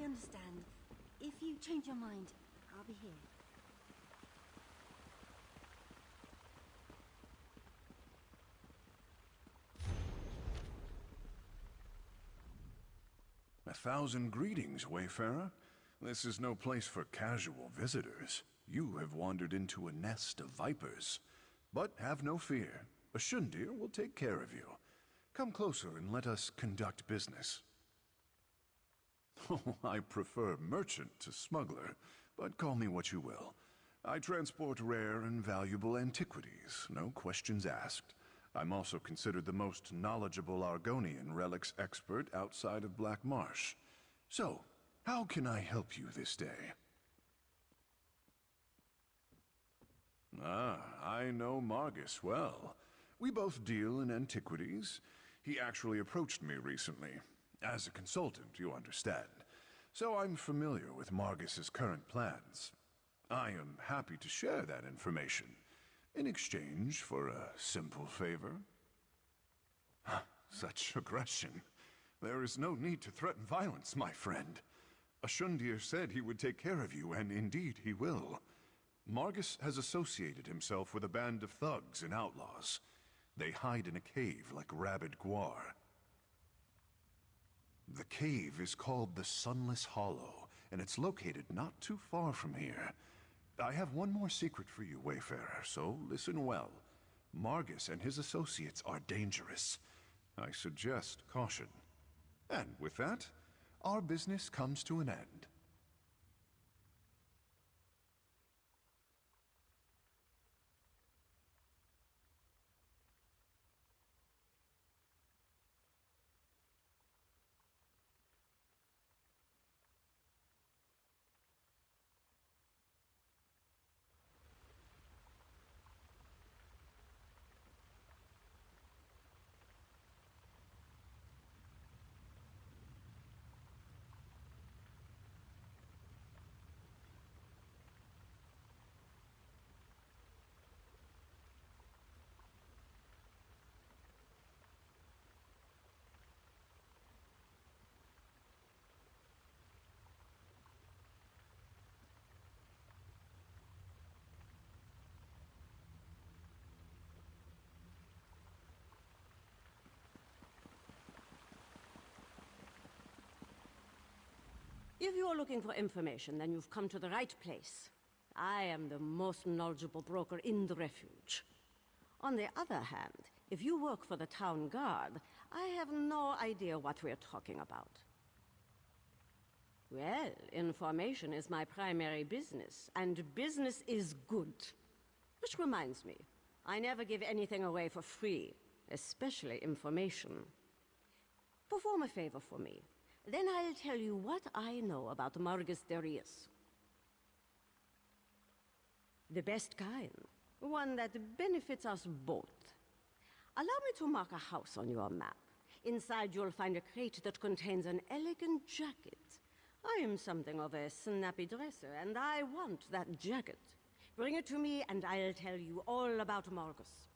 understand. If you change your mind, I'll be here. A thousand greetings, Wayfarer. This is no place for casual visitors. You have wandered into a nest of vipers. But have no fear. A Shundir will take care of you. Come closer and let us conduct business. Oh, I prefer merchant to smuggler, but call me what you will. I transport rare and valuable antiquities, no questions asked. I'm also considered the most knowledgeable Argonian relics expert outside of Black Marsh. So, how can I help you this day? Ah, I know Margus well. We both deal in antiquities. He actually approached me recently. As a consultant, you understand. So I'm familiar with Margus's current plans. I am happy to share that information. In exchange for a simple favor? Such aggression. There is no need to threaten violence, my friend. Ashundir said he would take care of you, and indeed he will. Margus has associated himself with a band of thugs and outlaws. They hide in a cave like rabid guar. The cave is called the Sunless Hollow, and it's located not too far from here. I have one more secret for you, Wayfarer, so listen well. Margus and his associates are dangerous. I suggest caution. And with that, our business comes to an end. If you're looking for information, then you've come to the right place. I am the most knowledgeable broker in the refuge. On the other hand, if you work for the town guard, I have no idea what we're talking about. Well, information is my primary business, and business is good. Which reminds me, I never give anything away for free, especially information. Perform a favor for me. Then I'll tell you what I know about Margus Darius. The best kind. One that benefits us both. Allow me to mark a house on your map. Inside you'll find a crate that contains an elegant jacket. I am something of a snappy dresser, and I want that jacket. Bring it to me, and I'll tell you all about Margus.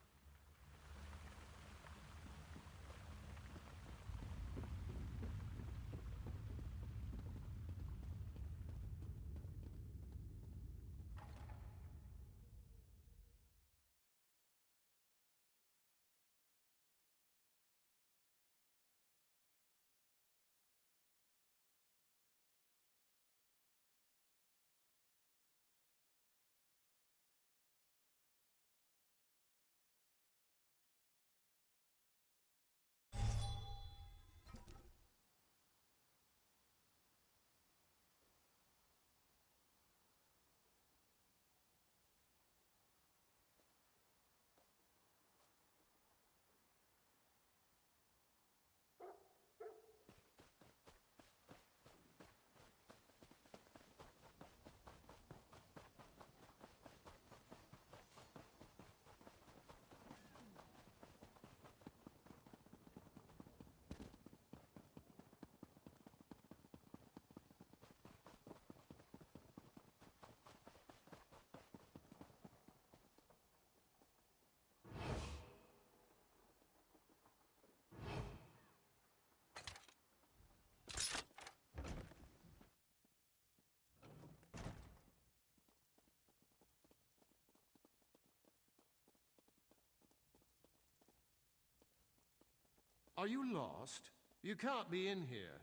Are you lost? You can't be in here.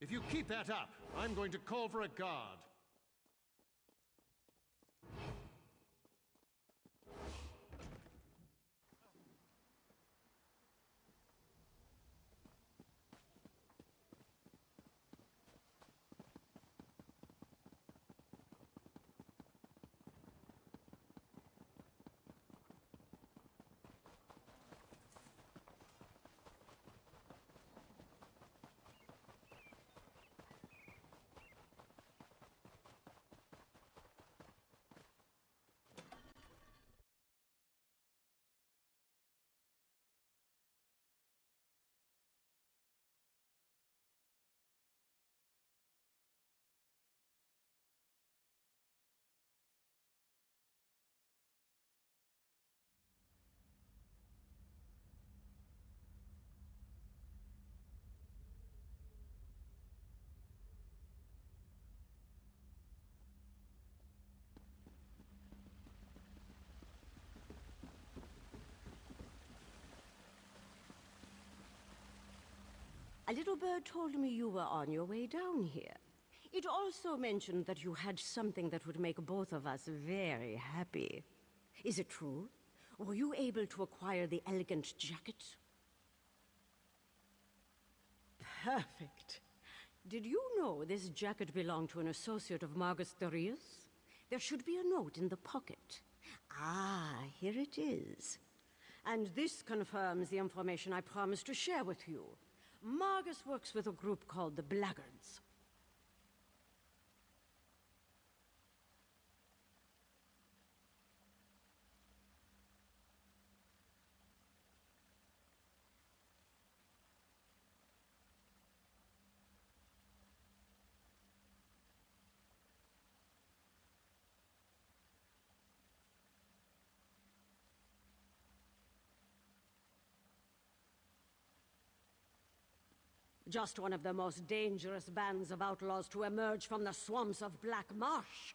If you keep that up, I'm going to call for a guard. A little bird told me you were on your way down here. It also mentioned that you had something that would make both of us very happy. Is it true? Were you able to acquire the elegant jacket? Perfect. Did you know this jacket belonged to an associate of Margus Darius? There should be a note in the pocket. Ah, here it is. And this confirms the information I promised to share with you. Margus works with a group called the Blackguards. Just one of the most dangerous bands of outlaws to emerge from the swamps of Black Marsh.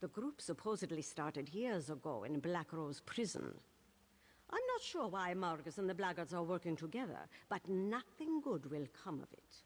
The group supposedly started years ago in Black Rose Prison. I'm not sure why Margus and the Blackguards are working together, but nothing good will come of it.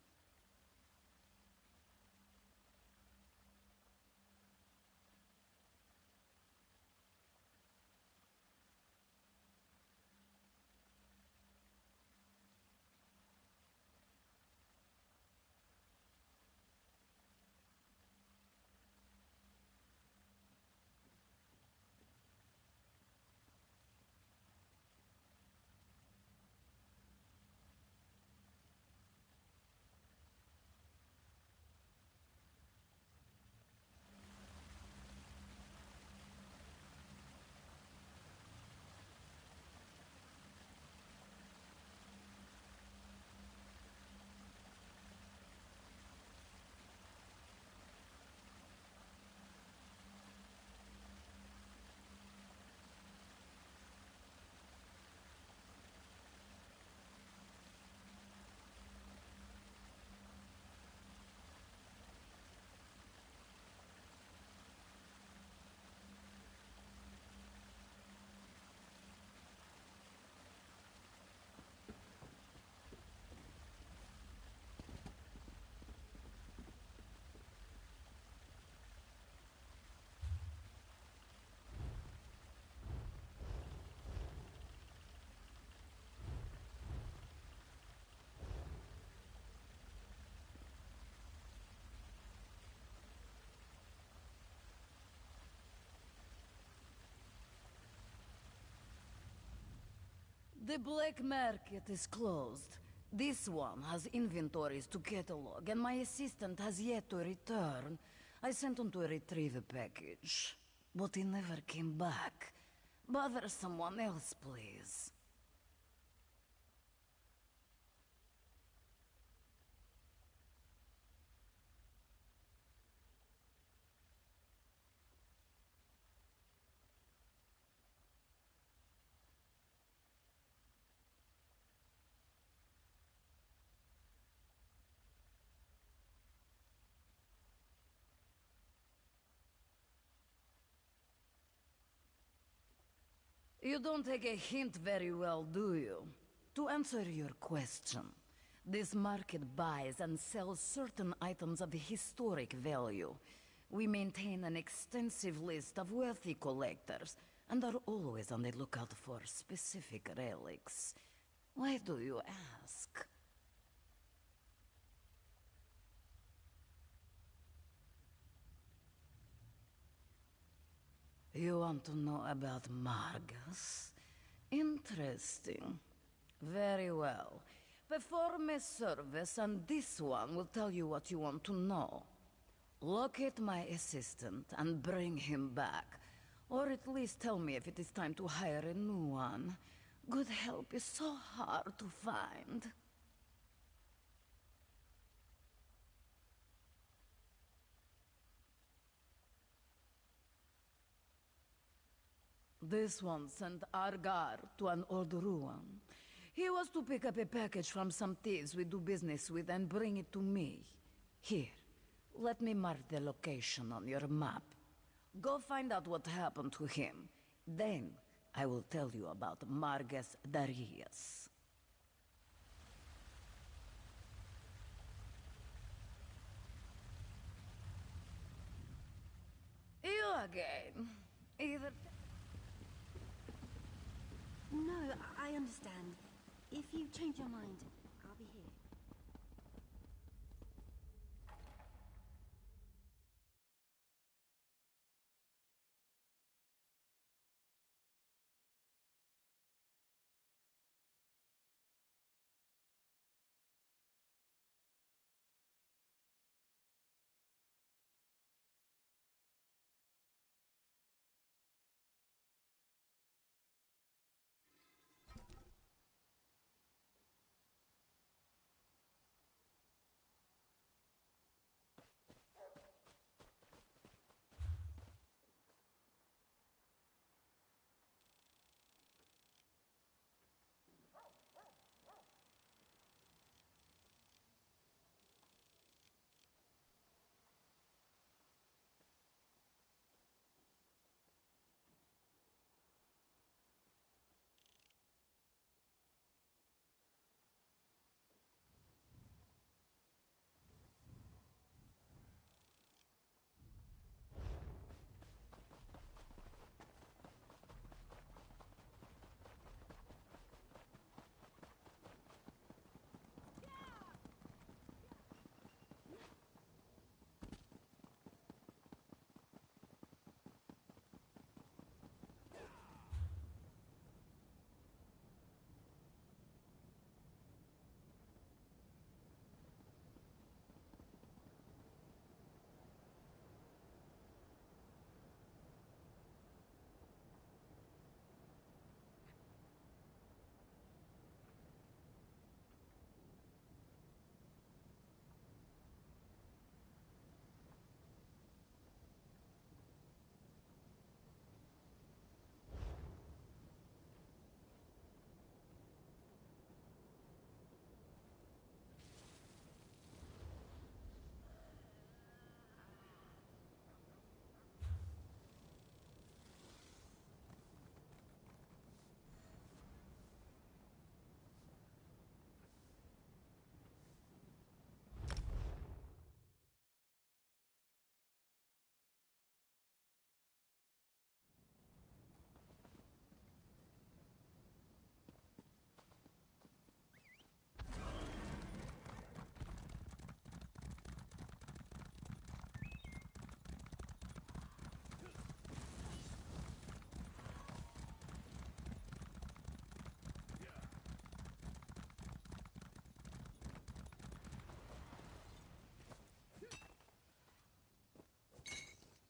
The black market is closed. This one has inventories to catalog, and my assistant has yet to return. I sent him to retrieve a package, but he never came back. Bother someone else, please. You don't take a hint very well, do you? To answer your question, this market buys and sells certain items of historic value. We maintain an extensive list of wealthy collectors, and are always on the lookout for specific relics. Why do you ask? You want to know about Margus? Interesting. Very well. Perform a service, and this one will tell you what you want to know. Locate my assistant and bring him back. Or at least tell me if it is time to hire a new one. Good help is so hard to find. This one sent Argar to an old ruin. He was to pick up a package from some thieves we do business with and bring it to me. Here, let me mark the location on your map. Go find out what happened to him. Then, I will tell you about Margus Darius. You again. Either... No, I understand. If you change your mind, I'll be here.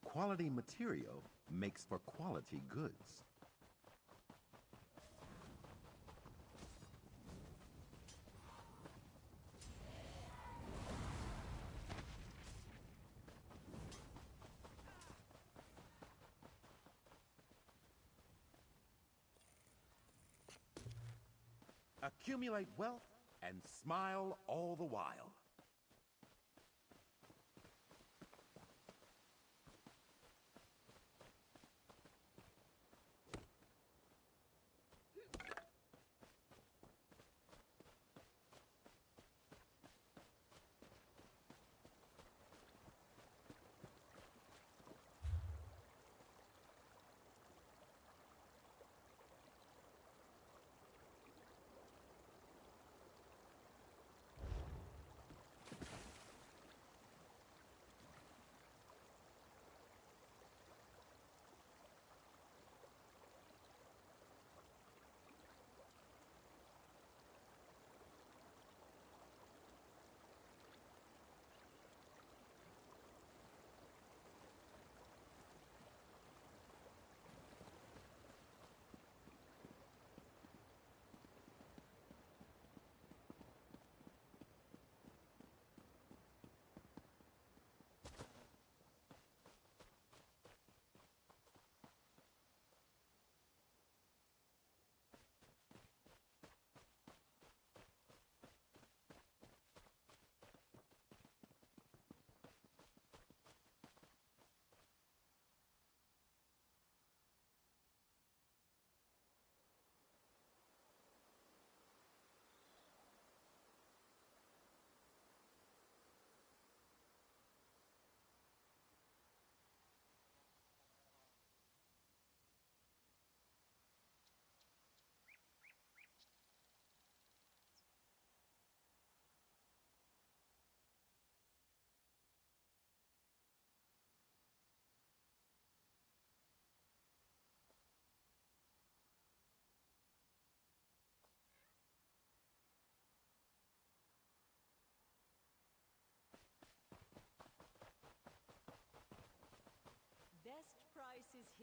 Quality material makes for quality goods. Accumulate wealth and smile all the while.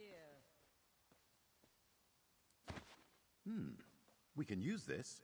here. We can use this.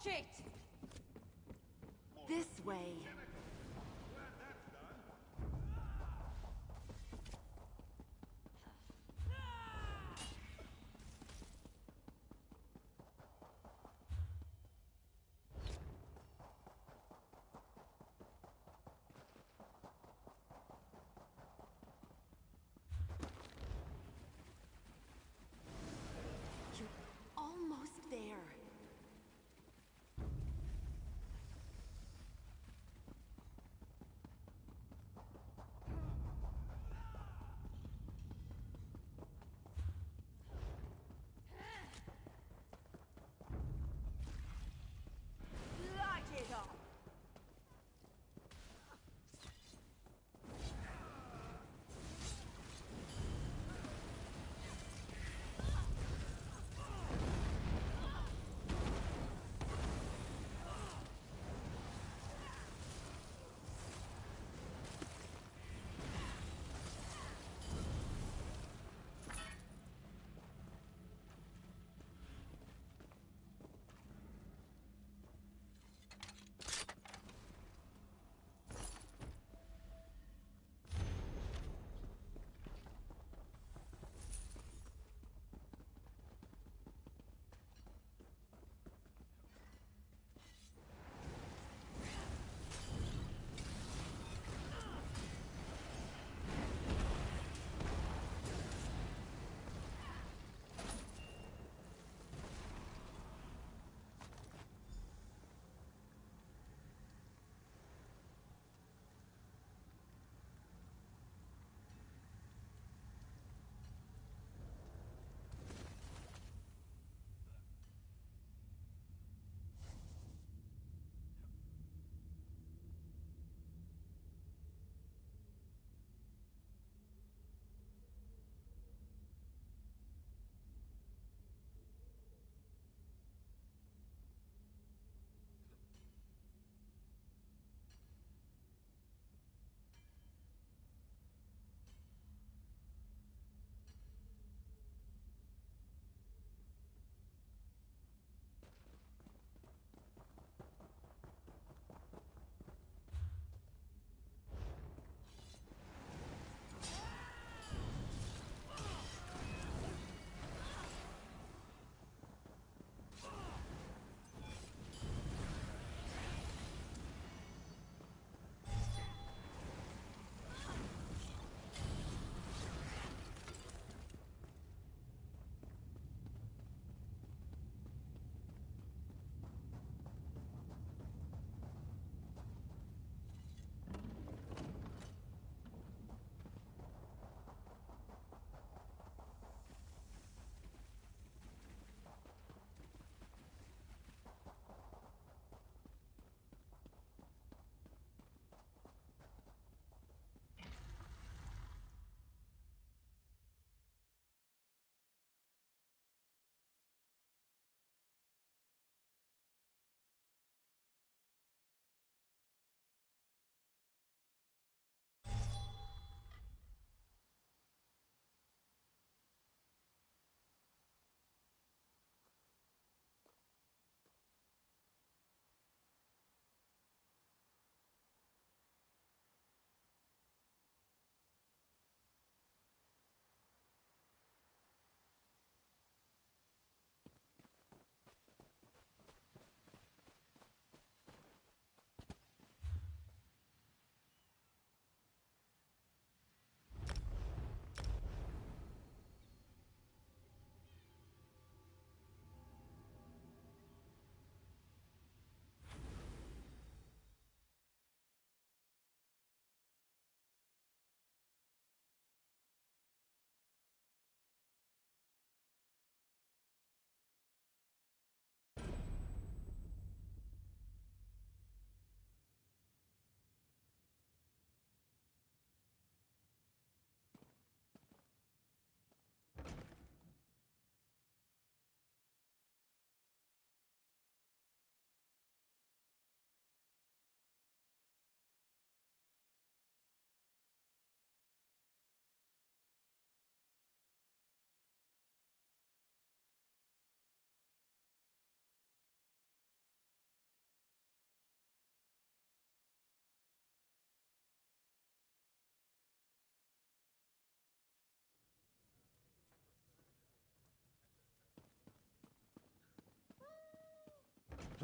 Watch it! This way. You're almost there.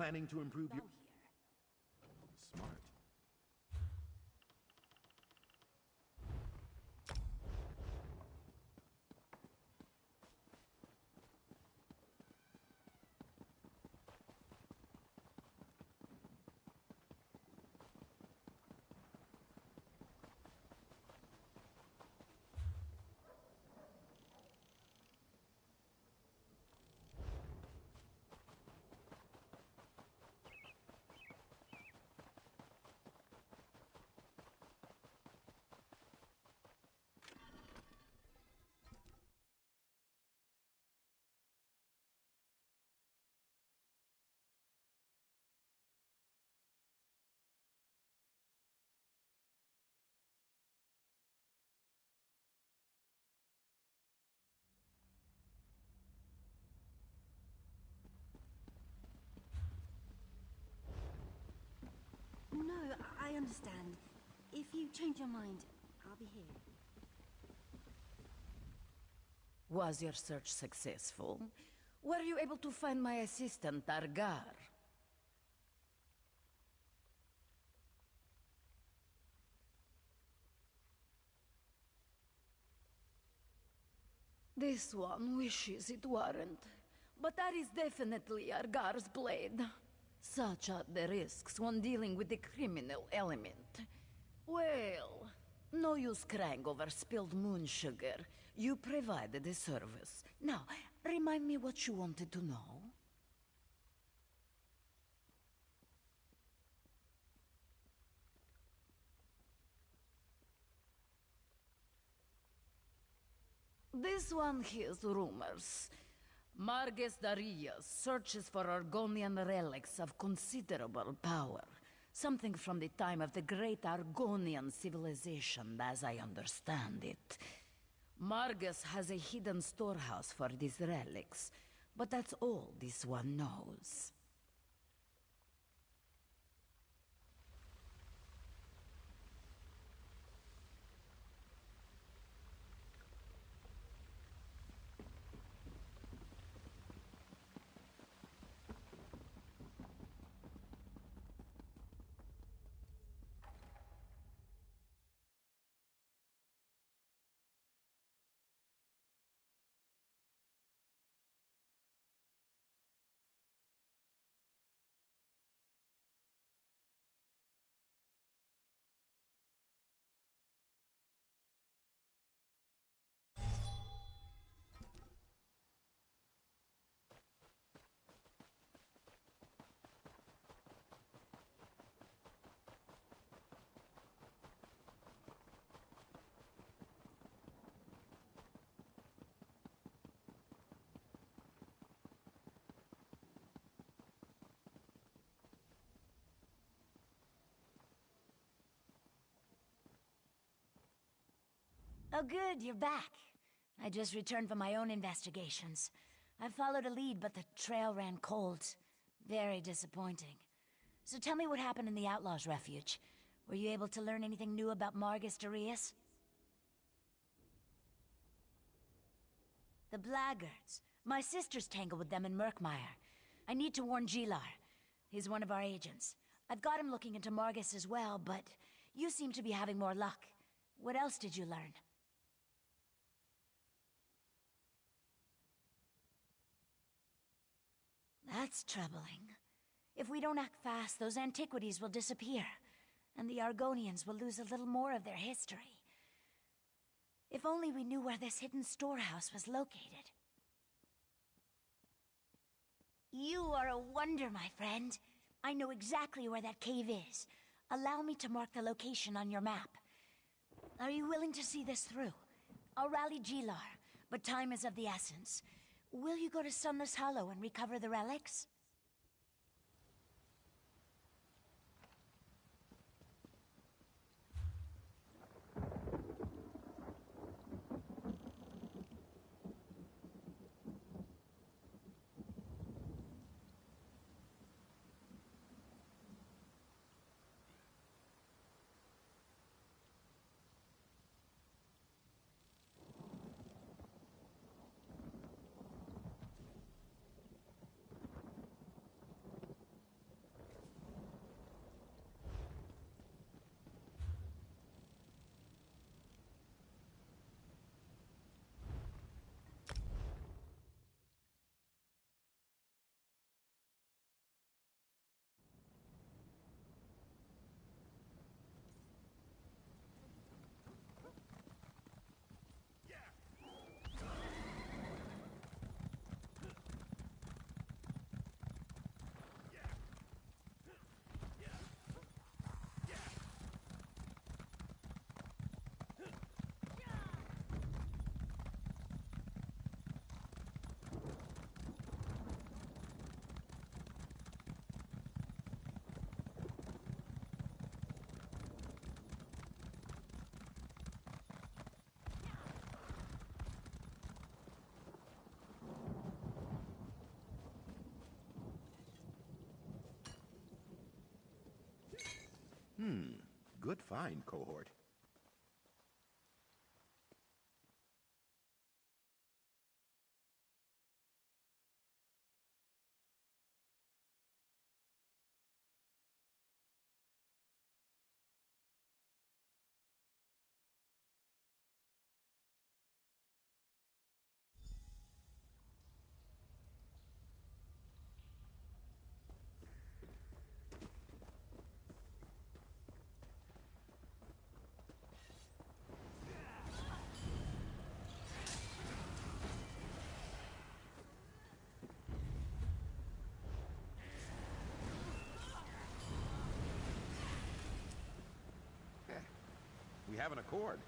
planning to improve your... Smart. No, I understand. If you change your mind, I'll be here. Was your search successful? Were you able to find my assistant, Argar? This one wishes it weren't. But that is definitely Argar's blade. Such are the risks when dealing with the criminal element. Well, no use crying over spilled moon sugar. You provided the service. Now, remind me what you wanted to know. This one hears rumors. Marges Darius searches for Argonian relics of considerable power. Something from the time of the great Argonian civilization, as I understand it. Marges has a hidden storehouse for these relics, but that's all this one knows. Oh good, you're back. I just returned from my own investigations. I followed a lead, but the trail ran cold. Very disappointing. So tell me what happened in the Outlaws' Refuge. Were you able to learn anything new about Margus Darius? The Blackguards. My sister's tangled with them in Murkmire. I need to warn Gilar. He's one of our agents. I've got him looking into Margus as well, but you seem to be having more luck. What else did you learn? That's troubling. If we don't act fast, those antiquities will disappear, and the Argonians will lose a little more of their history. If only we knew where this hidden storehouse was located. You are a wonder, my friend. I know exactly where that cave is. Allow me to mark the location on your map. Are you willing to see this through? I'll rally Gilar, but time is of the essence. Will you go to Sunless Hollow and recover the relics? Good find, cohort. We have an accord.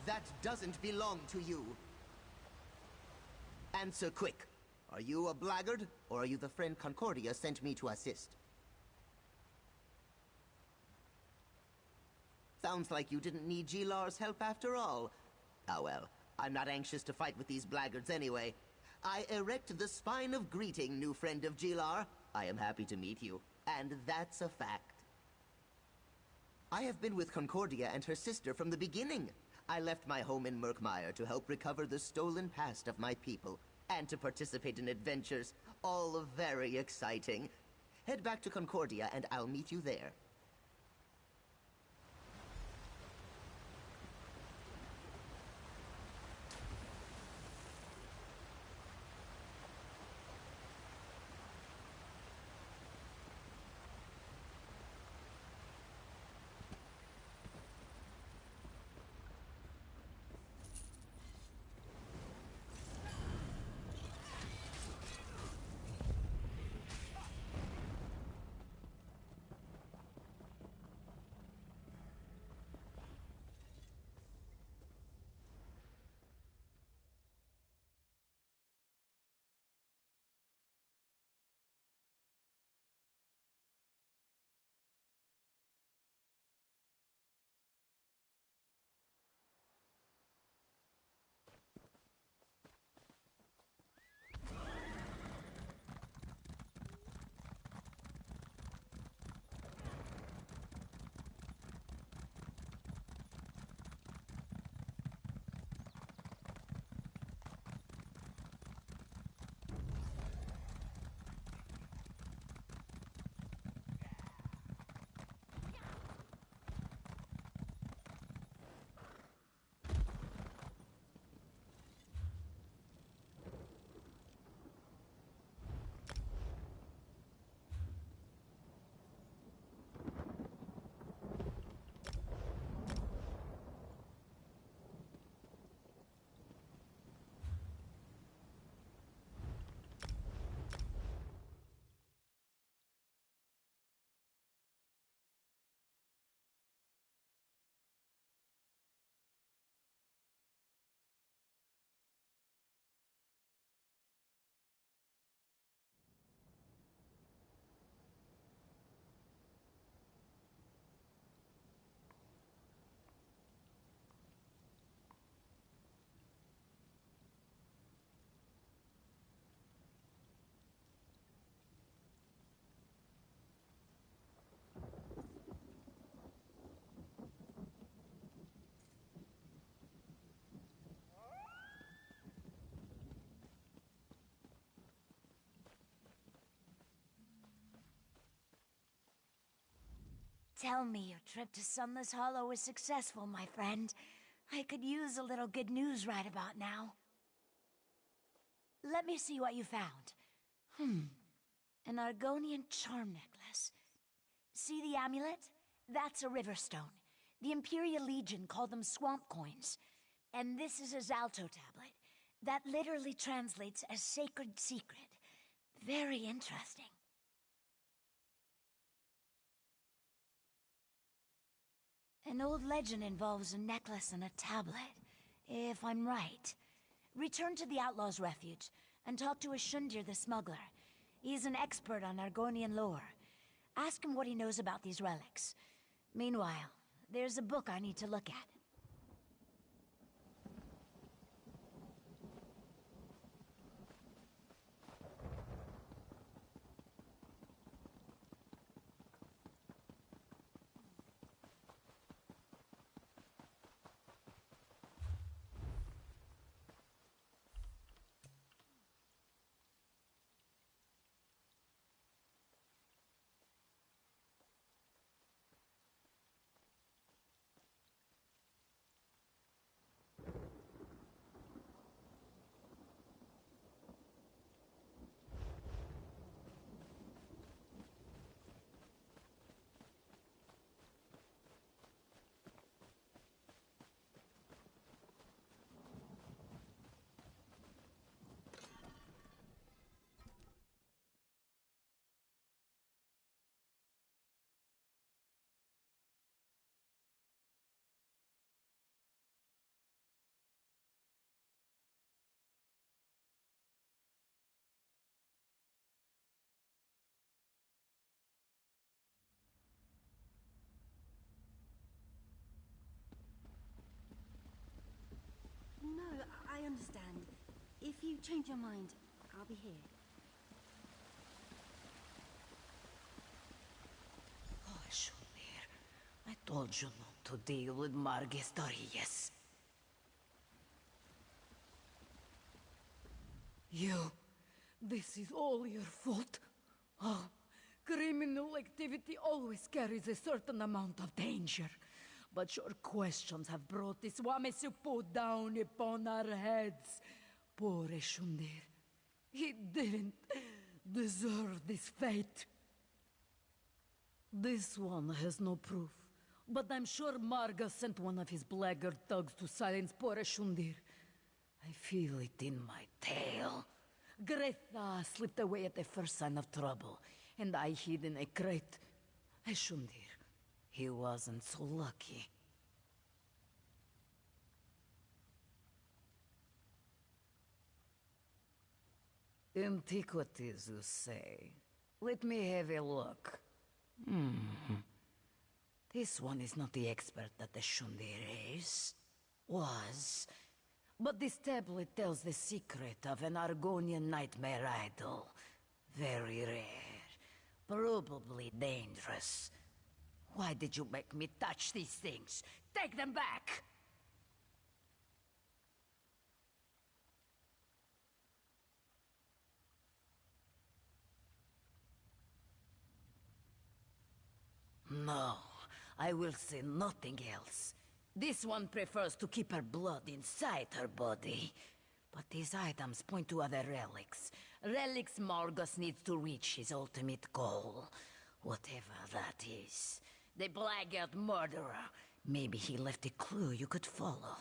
That doesn't belong to you. Answer quick. Are you a blackguard, or are you the friend Concordia sent me to assist? Sounds like you didn't need Gilar's help after all. Ah well, I'm not anxious to fight with these blackguards anyway. I erect the spine of greeting, new friend of Gilar. I am happy to meet you, and that's a fact. I have been with Concordia and her sister from the beginning. I left my home in Murkmire to help recover the stolen past of my people, and to participate in adventures, all very exciting. Head back to Concordia and I'll meet you there. Tell me your trip to Sunless Hollow was successful, my friend. I could use a little good news right about now. Let me see what you found. An Argonian charm necklace. See the amulet? That's a river stone. The Imperial Legion call them swamp coins. And this is a Zalto tablet. That literally translates as sacred secret. Very interesting. An old legend involves a necklace and a tablet, if I'm right. Return to the Outlaw's Refuge and talk to Ashundir the smuggler. He's an expert on Argonian lore. Ask him what he knows about these relics. Meanwhile, there's a book I need to look at. No, I understand. If you change your mind, I'll be here. Oh, Shunir, I told you not to deal with Margus Darius. This is all your fault. Oh, criminal activity always carries a certain amount of danger. But your questions have brought this Wamesupo down upon our heads. Poor Eshundir. He didn't deserve this fate. This one has no proof, but I'm sure Marga sent one of his blackguard thugs to silence poor Eshundir. I feel it in my tail. Greta slipped away at the first sign of trouble, and I hid in a crate. Eshundir, he wasn't so lucky. Antiquities, you say? Let me have a look. This one is not the expert that the Shundir is. Was. But this tablet tells the secret of an Argonian nightmare idol. Very rare. Probably dangerous. Why did you make me touch these things? Take them back! No, I will say nothing else. This one prefers to keep her blood inside her body. But these items point to other relics. Relics Margus needs to reach his ultimate goal. Whatever that is. The blackguard murderer. Maybe he left a clue you could follow.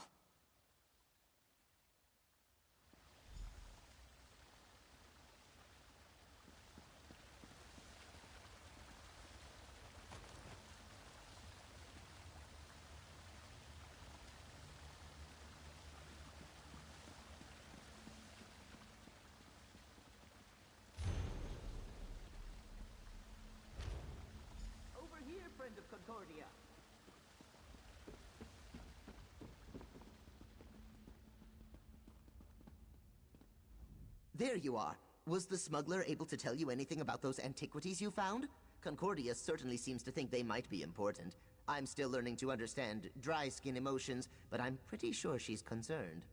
There you are. Was the smuggler able to tell you anything about those antiquities you found? Concordia certainly seems to think they might be important. I'm still learning to understand dry skin emotions, but I'm pretty sure she's concerned.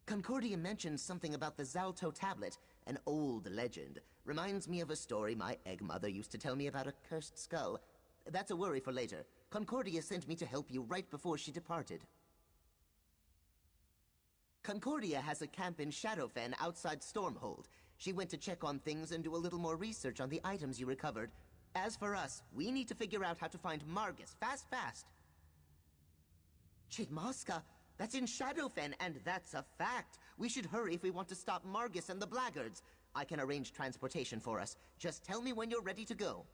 Concordia mentioned something about the Zalto tablet, an old legend. Reminds me of a story my egg mother used to tell me about a cursed skull. That's a worry for later. Concordia sent me to help you right before she departed. Concordia has a camp in Shadowfen outside Stormhold. She went to check on things and do a little more research on the items you recovered. As for us, we need to figure out how to find Margus, fast. Chidmaska, that's in Shadowfen, and that's a fact. We should hurry if we want to stop Margus and the Blackguards. I can arrange transportation for us. Just tell me when you're ready to go.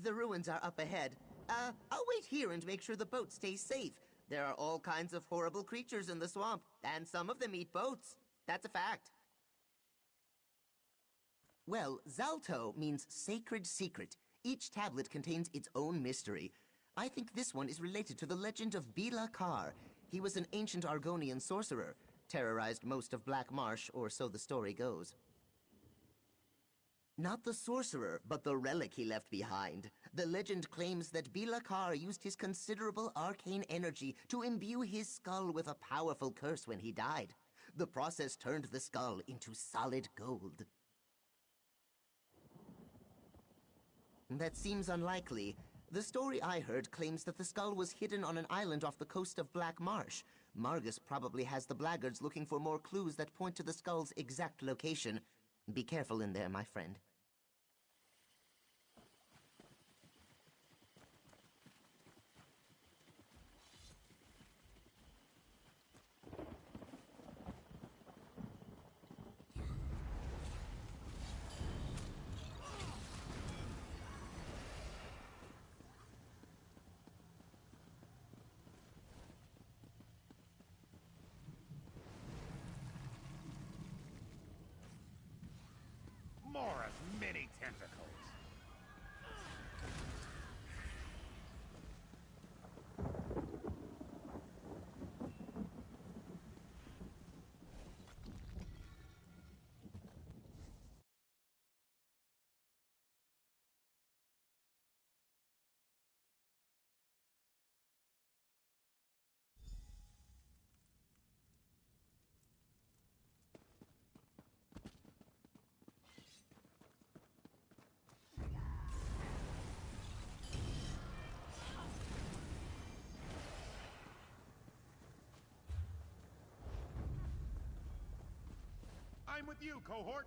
The ruins are up ahead. I'll wait here and make sure the boat stays safe. There are all kinds of horrible creatures in the swamp, and some of them eat boats. That's a fact. Well, Zalto means sacred secret. Each tablet contains its own mystery. I think this one is related to the legend of Bila Kar. He was an ancient Argonian sorcerer, terrorized most of Black Marsh, or so the story goes. Not the sorcerer, but the relic he left behind. The legend claims that Bila Kar used his considerable arcane energy to imbue his skull with a powerful curse when he died. The process turned the skull into solid gold. That seems unlikely. The story I heard claims that the skull was hidden on an island off the coast of Black Marsh. Margus probably has the Blackguards looking for more clues that point to the skull's exact location. Be careful in there, my friend. More of many tentacles. I'm with you, cohort.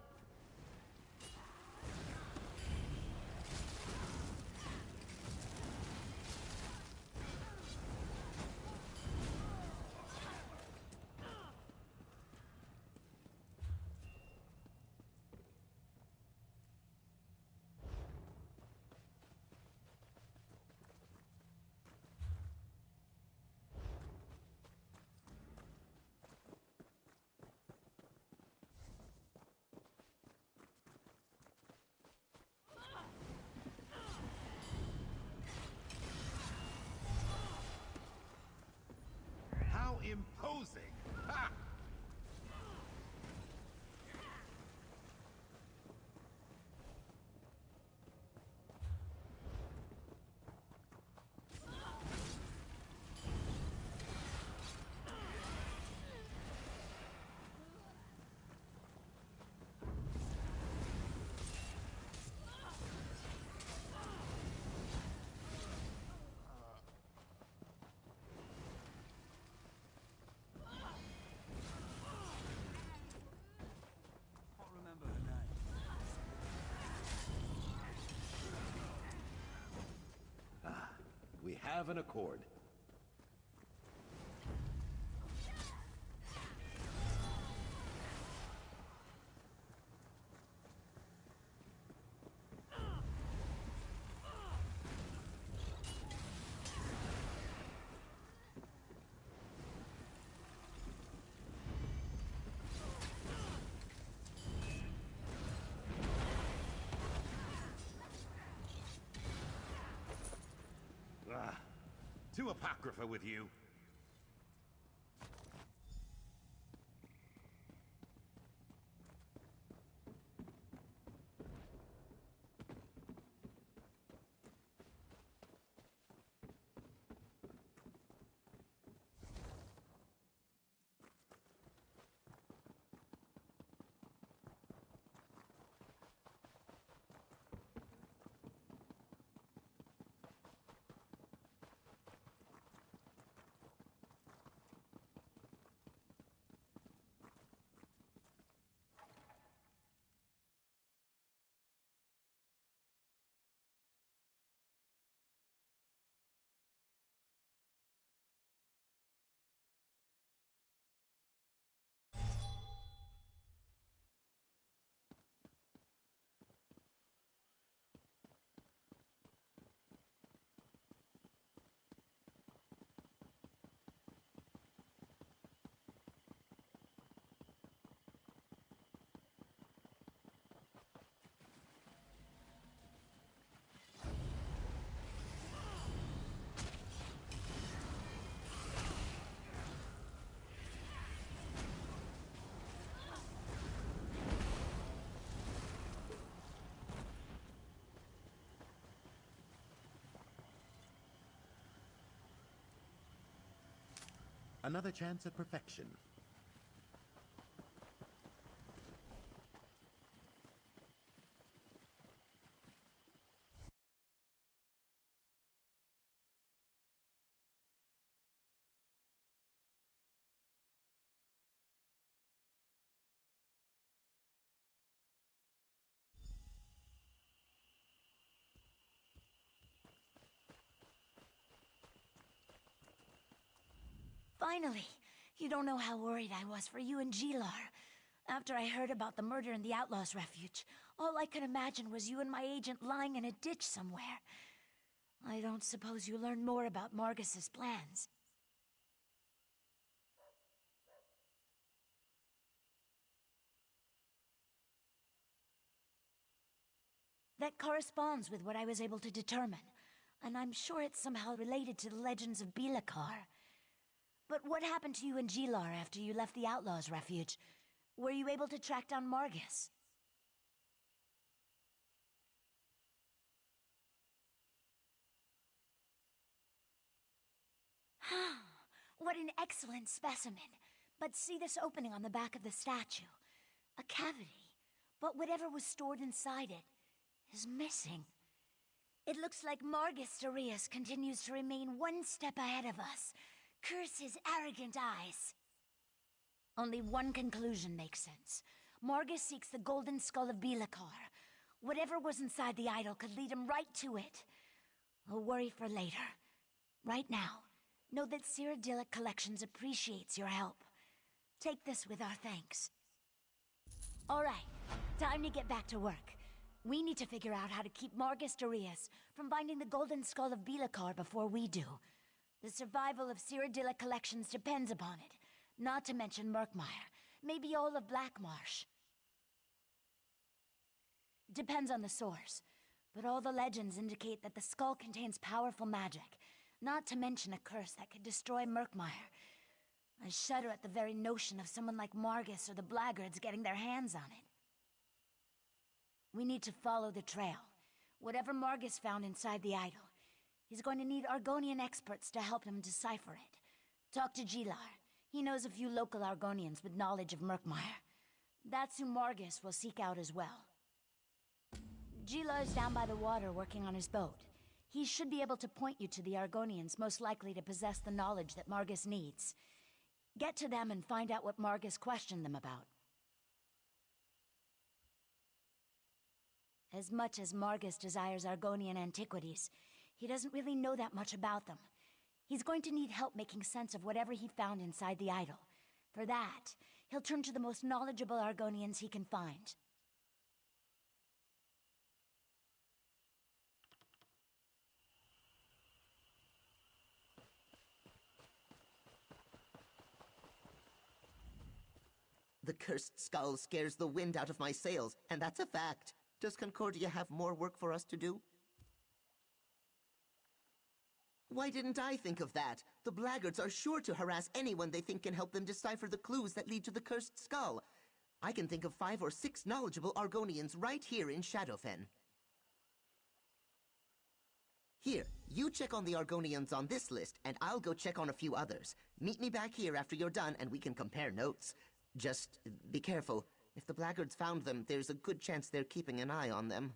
How imposing! Ha! We have an accord. To Apocrypha with you. Another chance at perfection. Finally! You don't know how worried I was for you and Gilar. After I heard about the murder in the Outlaws' Refuge, all I could imagine was you and my agent lying in a ditch somewhere. I don't suppose you learned more about Margus's plans. That corresponds with what I was able to determine, and I'm sure it's somehow related to the legends of Bilakar. But what happened to you and Gilar after you left the Outlaws' Refuge? Were you able to track down Margus? What an excellent specimen. But see this opening on the back of the statue? A cavity. But whatever was stored inside it is missing. It looks like Margus Darius continues to remain one step ahead of us. Curse his arrogant eyes. Only one conclusion makes sense. Margus seeks the golden skull of Bilakar. Whatever was inside the idol could lead him right to it. A worry for later. Right now, know that Cyrodiilic Collections appreciates your help. Take this with our thanks. All right, time to get back to work. We need to figure out how to keep Margus Darius from finding the golden skull of Bilakar before we do. The survival of Cyrodiilic Collections depends upon it, not to mention Murkmire, maybe all of Blackmarsh. Depends on the source, but all the legends indicate that the skull contains powerful magic, not to mention a curse that could destroy Murkmire. I shudder at the very notion of someone like Margus or the Blackguards getting their hands on it. We need to follow the trail. Whatever Margus found inside the idol, he's going to need Argonian experts to help him decipher it. Talk to Gilar. He knows a few local Argonians with knowledge of Murkmire. That's who Margus will seek out as well. Gilar's down by the water working on his boat. He should be able to point you to the Argonians most likely to possess the knowledge that Margus needs. Get to them and find out what Margus questioned them about. As much as Margus desires Argonian antiquities, he doesn't really know that much about them. He's going to need help making sense of whatever he found inside the idol. For that, he'll turn to the most knowledgeable Argonians he can find. The cursed skull scares the wind out of my sails, and that's a fact. Does Concordia have more work for us to do? Why didn't I think of that? The blackguards are sure to harass anyone they think can help them decipher the clues that lead to the cursed skull. I can think of 5 or 6 knowledgeable Argonians right here in Shadowfen. Here, you check on the Argonians on this list, and I'll go check on a few others. Meet me back here after you're done, and we can compare notes. Just be careful. If the blackguards found them, there's a good chance they're keeping an eye on them.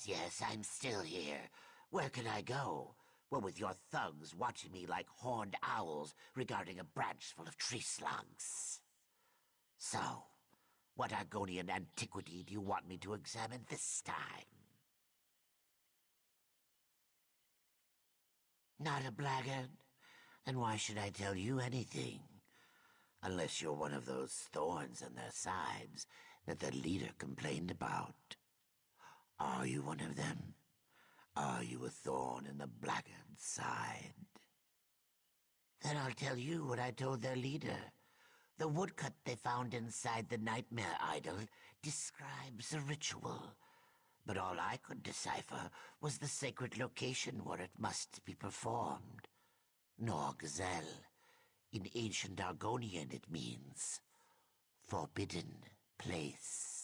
Yes, I'm still here. Where can I go? Well, with your thugs watching me like horned owls regarding a branch full of tree slugs. So, what Argonian antiquity do you want me to examine this time? Not a blackguard? Then why should I tell you anything? Unless you're one of those thorns in their sides that the leader complained about. Are you one of them? Are you a thorn in the blackguard's side? Then I'll tell you what I told their leader. The woodcut they found inside the nightmare idol describes a ritual. But all I could decipher was the sacred location where it must be performed. Norgzel. In ancient Argonian it means forbidden place.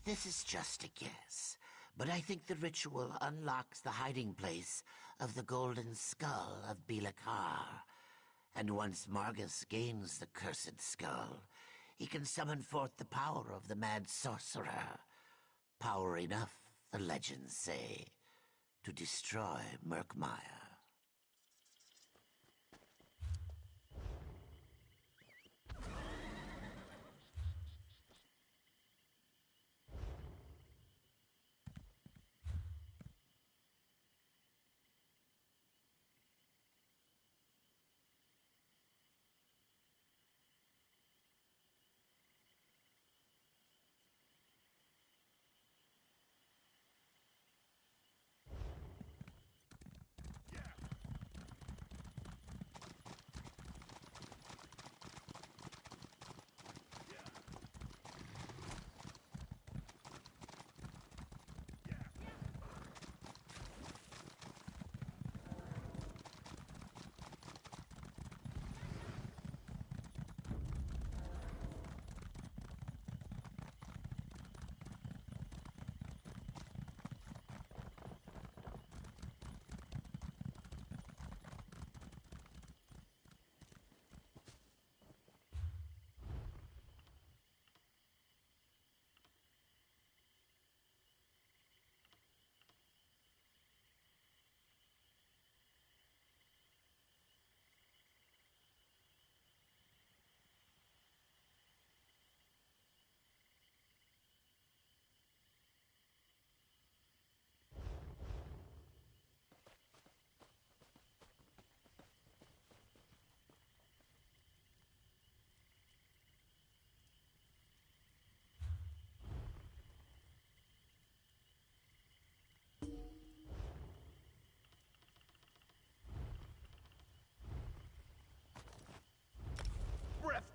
This is just a guess, but I think the ritual unlocks the hiding place of the golden skull of Bilakar. And once Margus gains the cursed skull, he can summon forth the power of the mad sorcerer. Power enough, the legends say, to destroy Murkmire.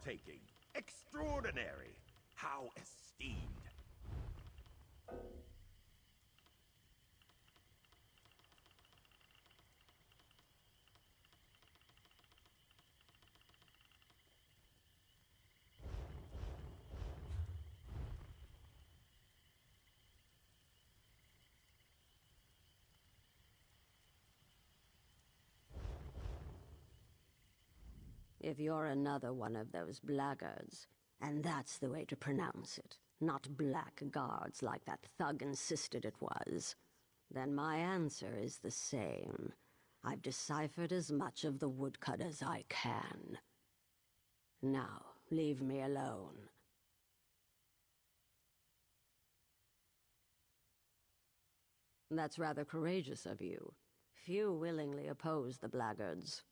breathtaking, extraordinary. How esteemed. If you're another one of those blackguards, and that's the way to pronounce it, not blackguards like that thug insisted it was, then my answer is the same. I've deciphered as much of the woodcut as I can. Now, leave me alone. That's rather courageous of you. Few willingly oppose the blackguards.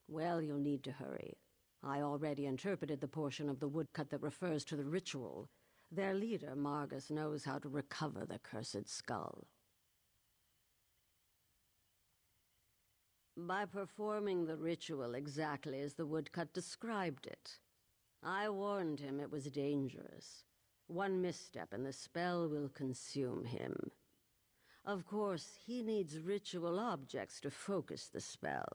Well, you'll need to hurry. I already interpreted the portion of the woodcut that refers to the ritual. Their leader, Margus, knows how to recover the cursed skull. By performing the ritual exactly as the woodcut described it. I warned him it was dangerous. One misstep and the spell will consume him. Of course, he needs ritual objects to focus the spell.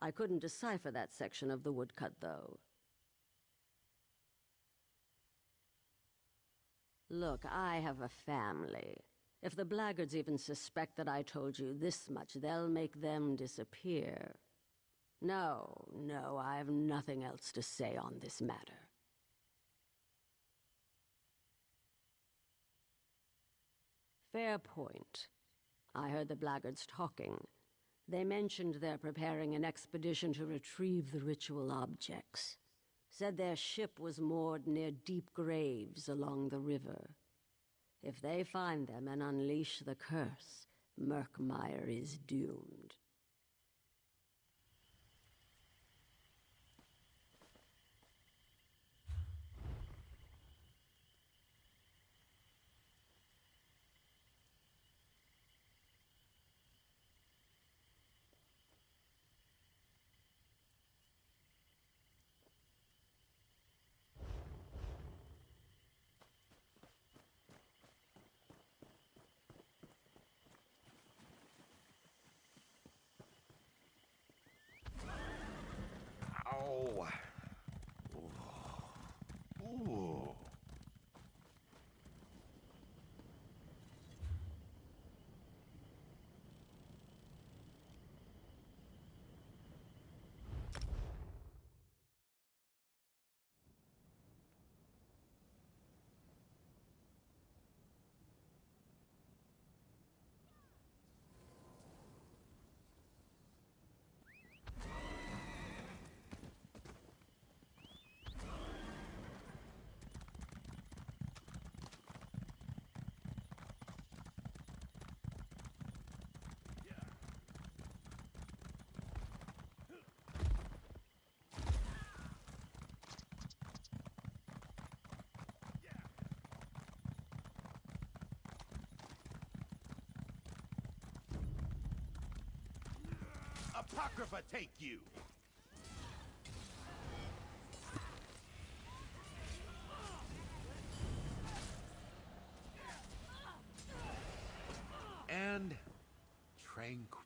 I couldn't decipher that section of the woodcut, though. Look, I have a family. If the blackguards even suspect that I told you this much, they'll make them disappear. No, I have nothing else to say on this matter. Fair point. I heard the blackguards talking. They mentioned they're preparing an expedition to retrieve the ritual objects. Said their ship was moored near deep graves along the river. If they find them and unleash the curse, Murkmire is doomed. Ow. Ooh. Apocrypha take you! And tranquil.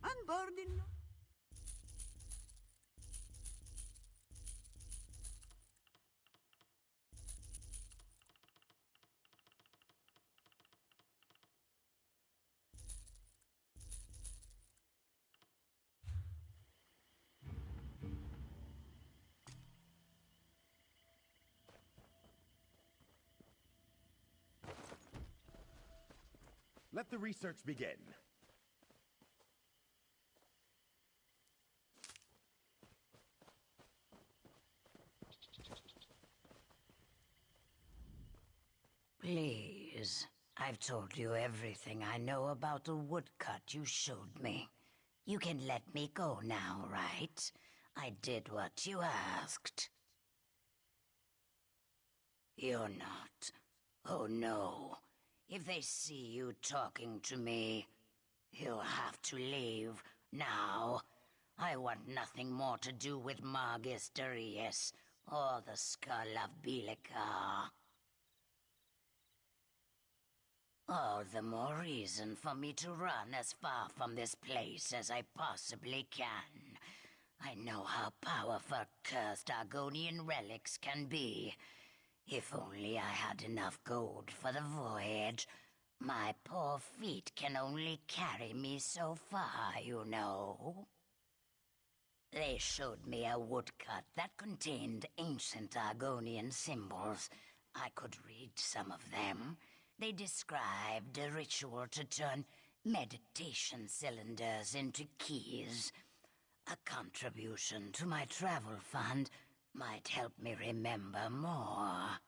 Unburden. Let the research begin. Please, I've told you everything I know about the woodcut you showed me. You can let me go now, right? I did what you asked. You're not. Oh no. If they see you talking to me, you'll have to leave now. I want nothing more to do with Margus Darius or the skull of Bilicar. All the more reason for me to run as far from this place as I possibly can. I know how powerful cursed Argonian relics can be. If only I had enough gold for the voyage. My poor feet can only carry me so far, you know. They showed me a woodcut that contained ancient Argonian symbols. I could read some of them. They described a ritual to turn meditation cylinders into keys. A contribution to my travel fund might help me remember more.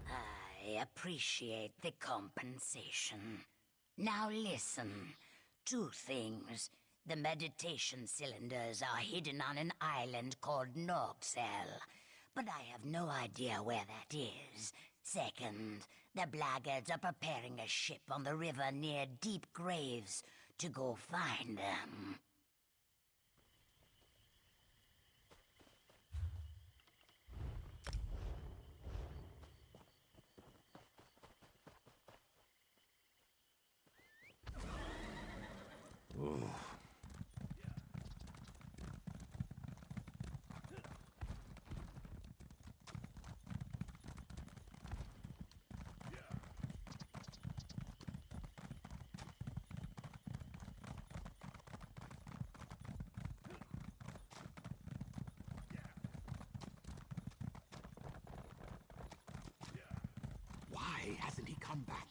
I appreciate the compensation. Now listen. 2 things. The meditation cylinders are hidden on an island called Norxel, but I have no idea where that is. Second, the blackguards are preparing a ship on the river near Deep Graves to go find them. Why hasn't he come back?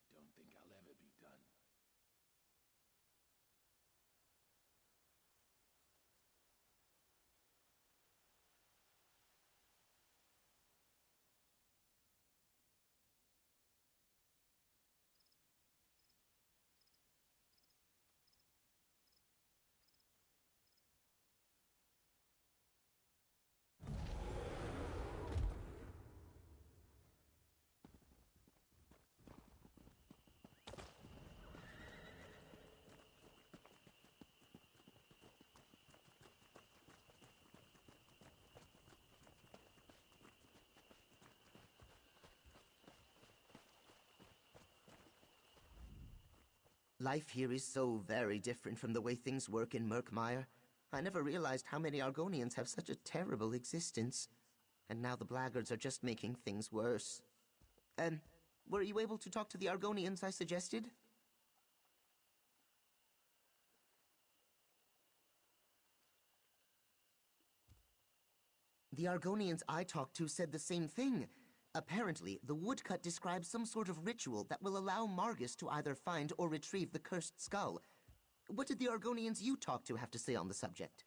I don't think I'll ever be done. Life here is so very different from the way things work in Murkmire. I never realized how many Argonians have such a terrible existence. And now the blackguards are just making things worse. Were you able to talk to the Argonians I suggested? The Argonians I talked to said the same thing. Apparently, the woodcut describes some sort of ritual that will allow Margus to either find or retrieve the cursed skull. What did the Argonians you talked to have to say on the subject?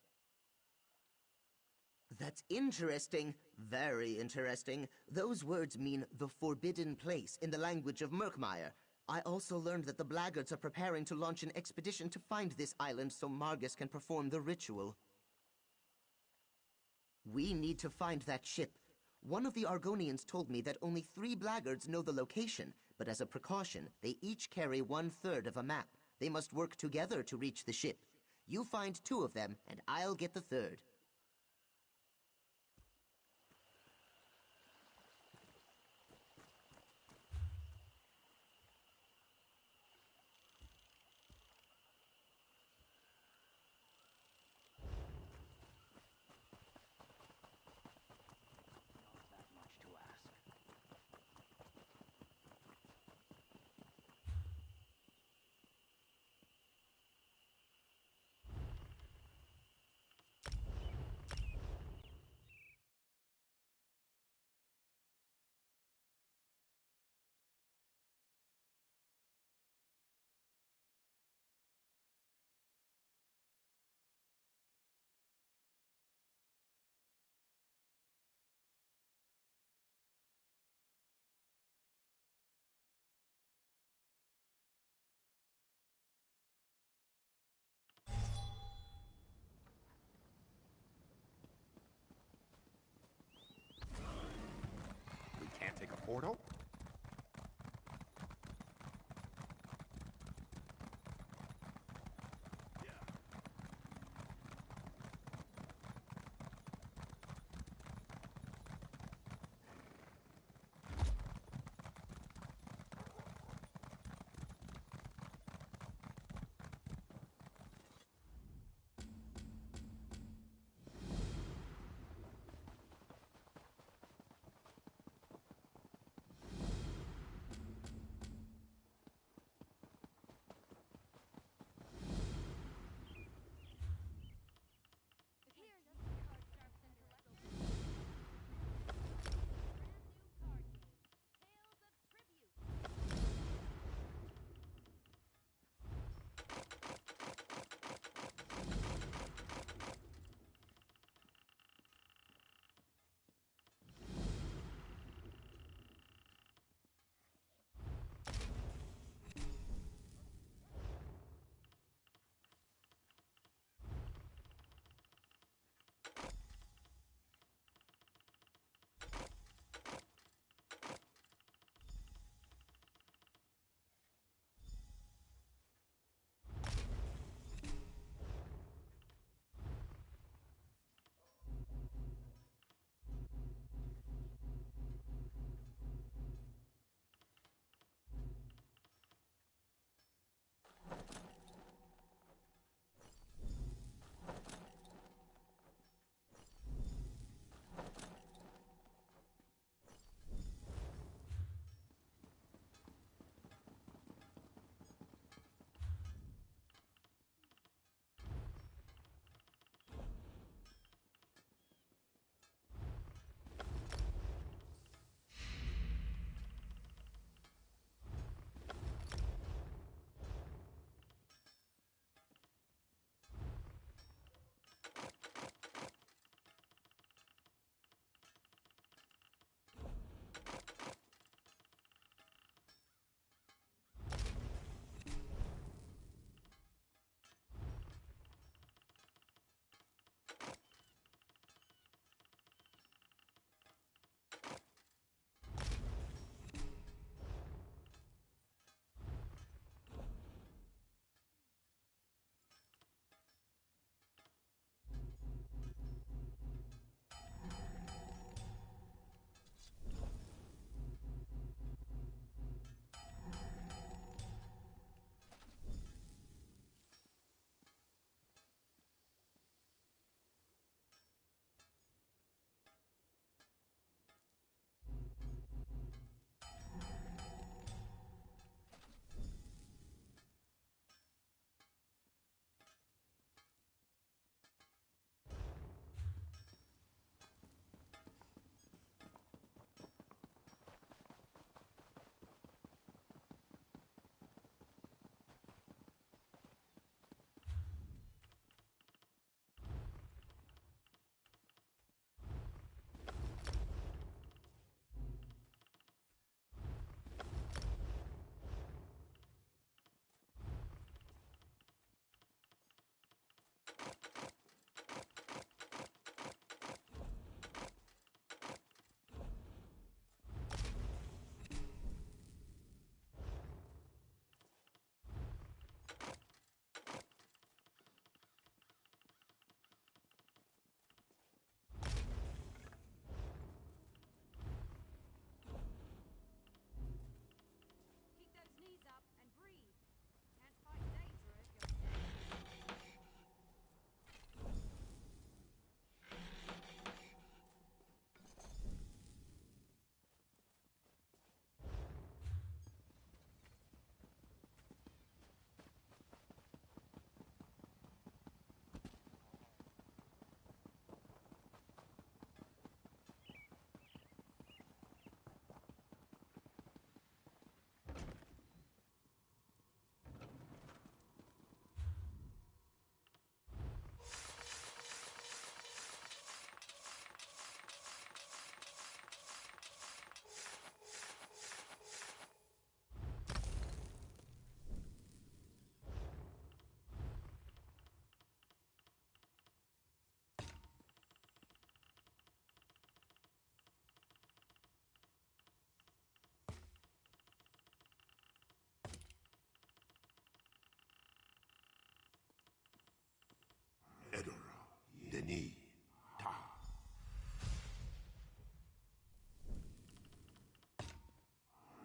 That's interesting. Very interesting. Those words mean the forbidden place in the language of Murkmire. I also learned that the blackguards are preparing to launch an expedition to find this island so Margus can perform the ritual. We need to find that ship. One of the Argonians told me that only 3 blackguards know the location, but as a precaution, they each carry 1/3 of a map. They must work together to reach the ship. You find 2 of them, and I'll get the 3rd. We can't take a portal?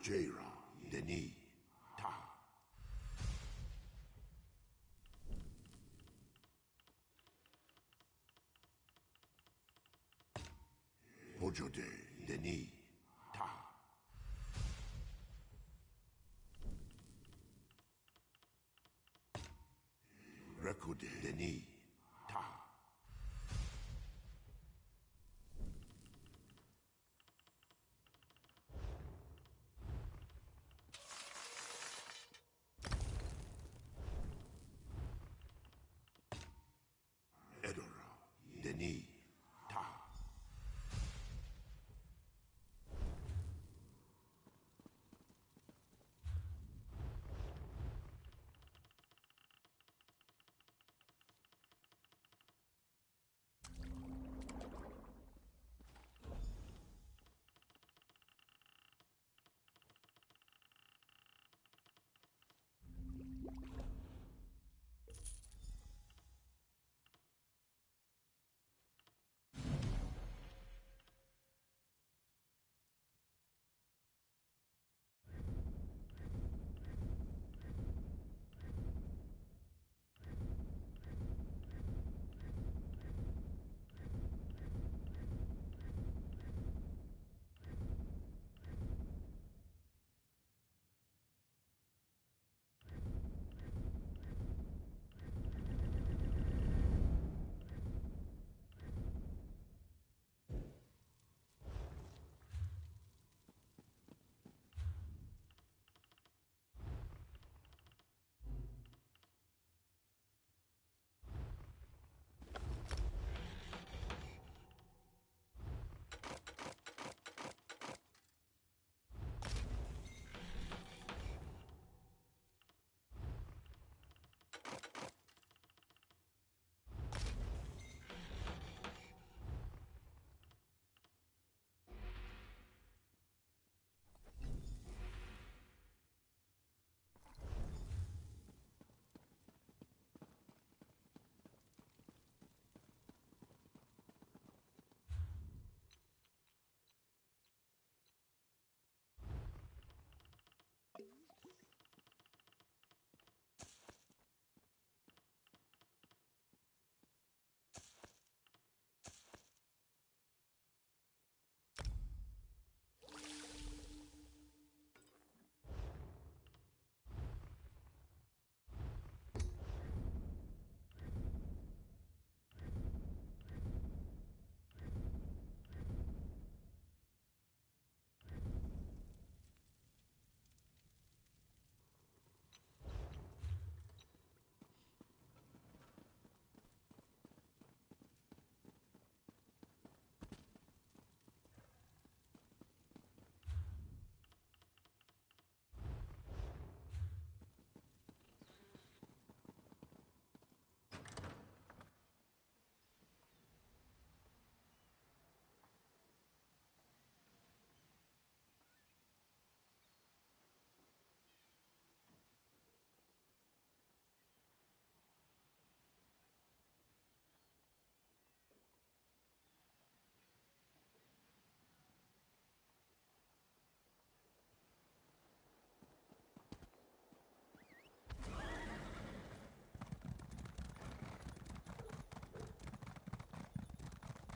Jera, Denis, Ta. Ojode, Denis, Ta. Rekude, Denis, Ta. Edora, Denis, Ta.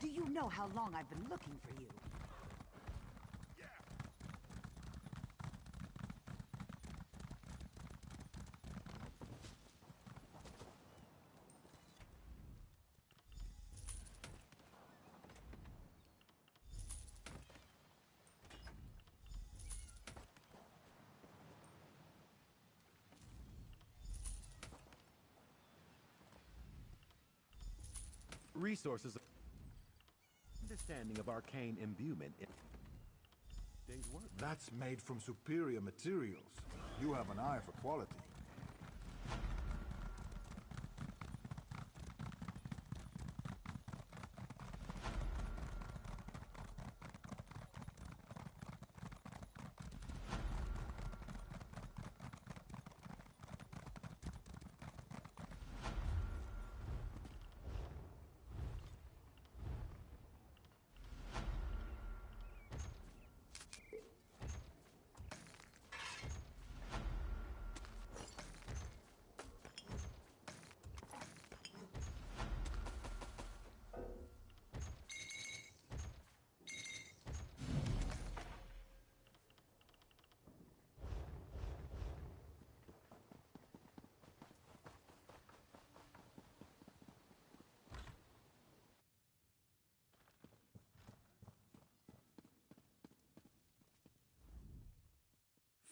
Do you know how long I've been looking for you? Resources. Understanding of arcane imbuement in day's work. That's made from superior materials. You have an eye for quality.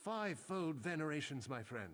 Fivefold venerations, my friend.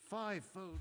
Fivefold.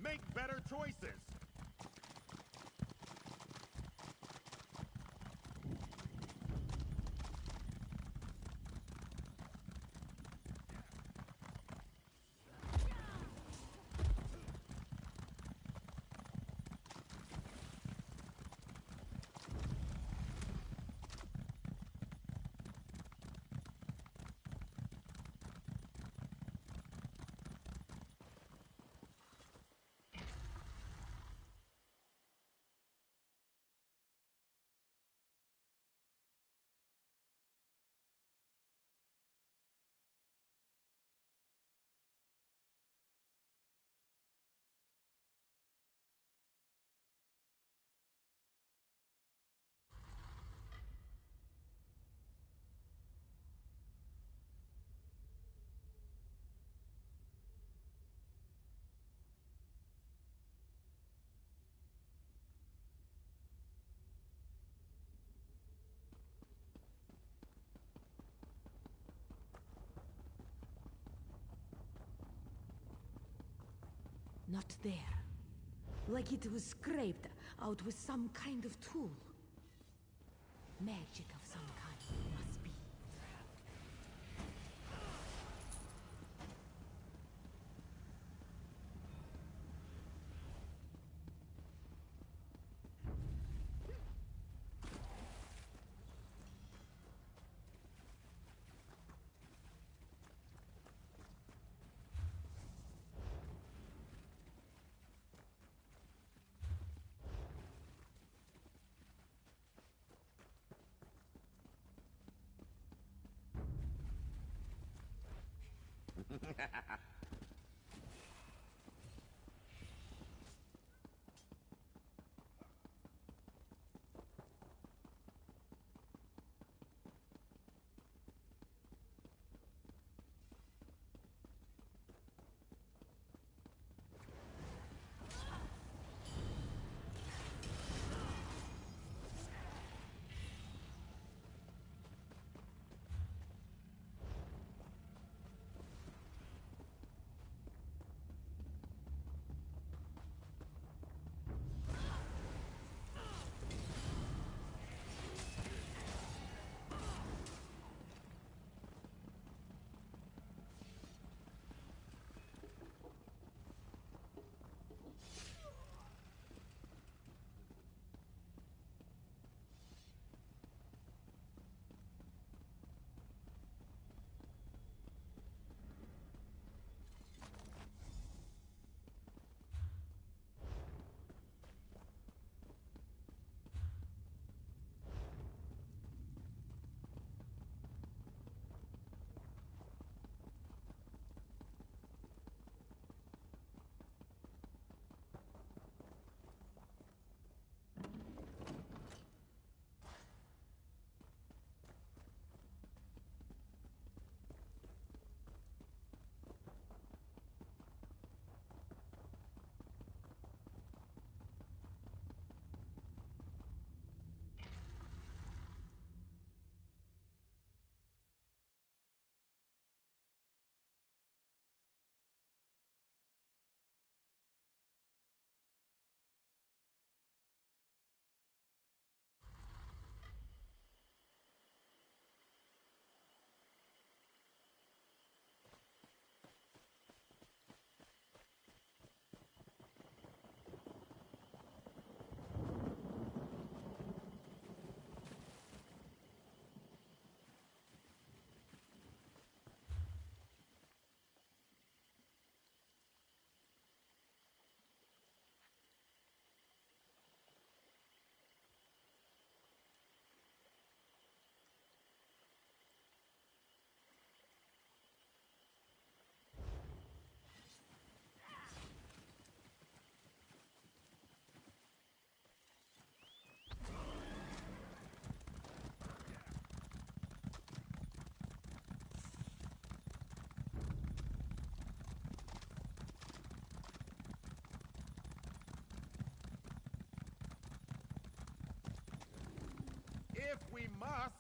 Make better choices! Not there. Like it was scraped out with some kind of tool. Magic of some kind, it must be. If we must.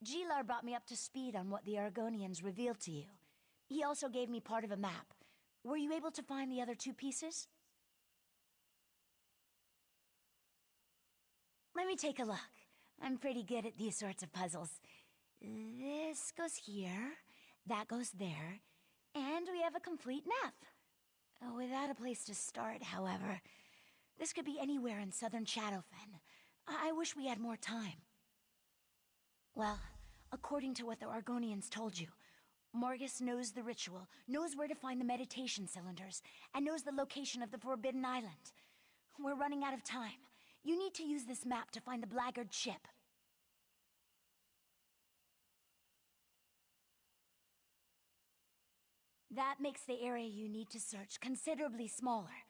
Gilar brought me up to speed on what the Argonians revealed to you. He also gave me part of a map. Were you able to find the other 2 pieces? Let me take a look. I'm pretty good at these sorts of puzzles. This goes here, that goes there, and we have a complete map. Without a place to start, however, this could be anywhere in southern Shadowfen. I wish we had more time. Well, according to what the Argonians told you, Margus knows the ritual, knows where to find the meditation cylinders, and knows the location of the Forbidden Island. We're running out of time. You need to use this map to find the Blackguard ship. That makes the area you need to search considerably smaller.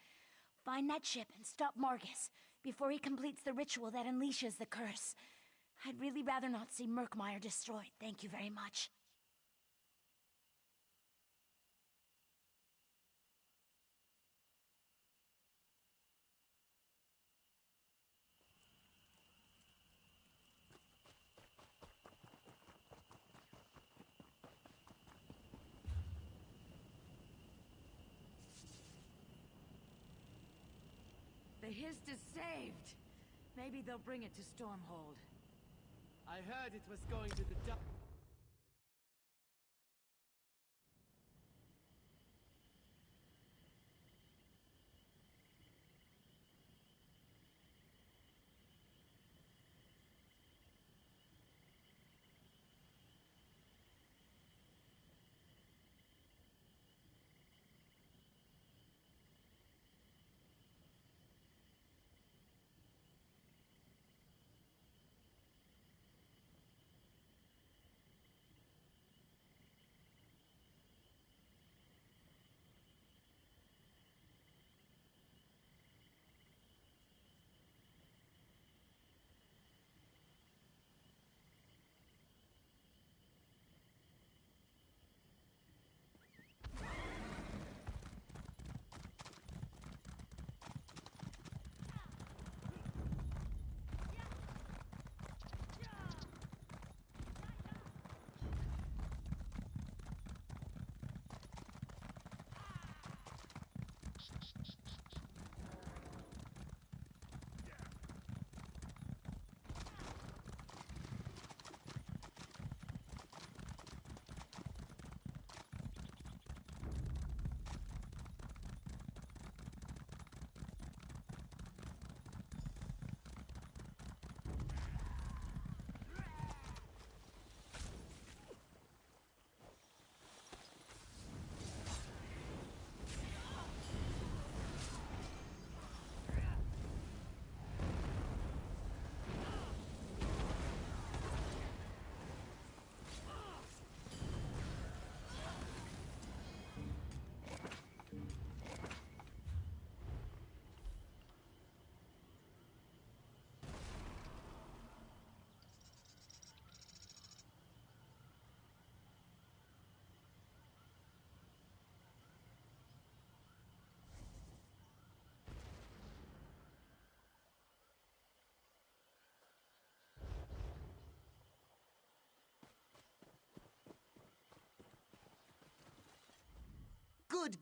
Find that ship and stop Margus before he completes the ritual that unleashes the curse. I'd really rather not see Murkmire destroyed, thank you very much. The Hist is saved. Maybe they'll bring it to Stormhold. I heard it was going to the dump.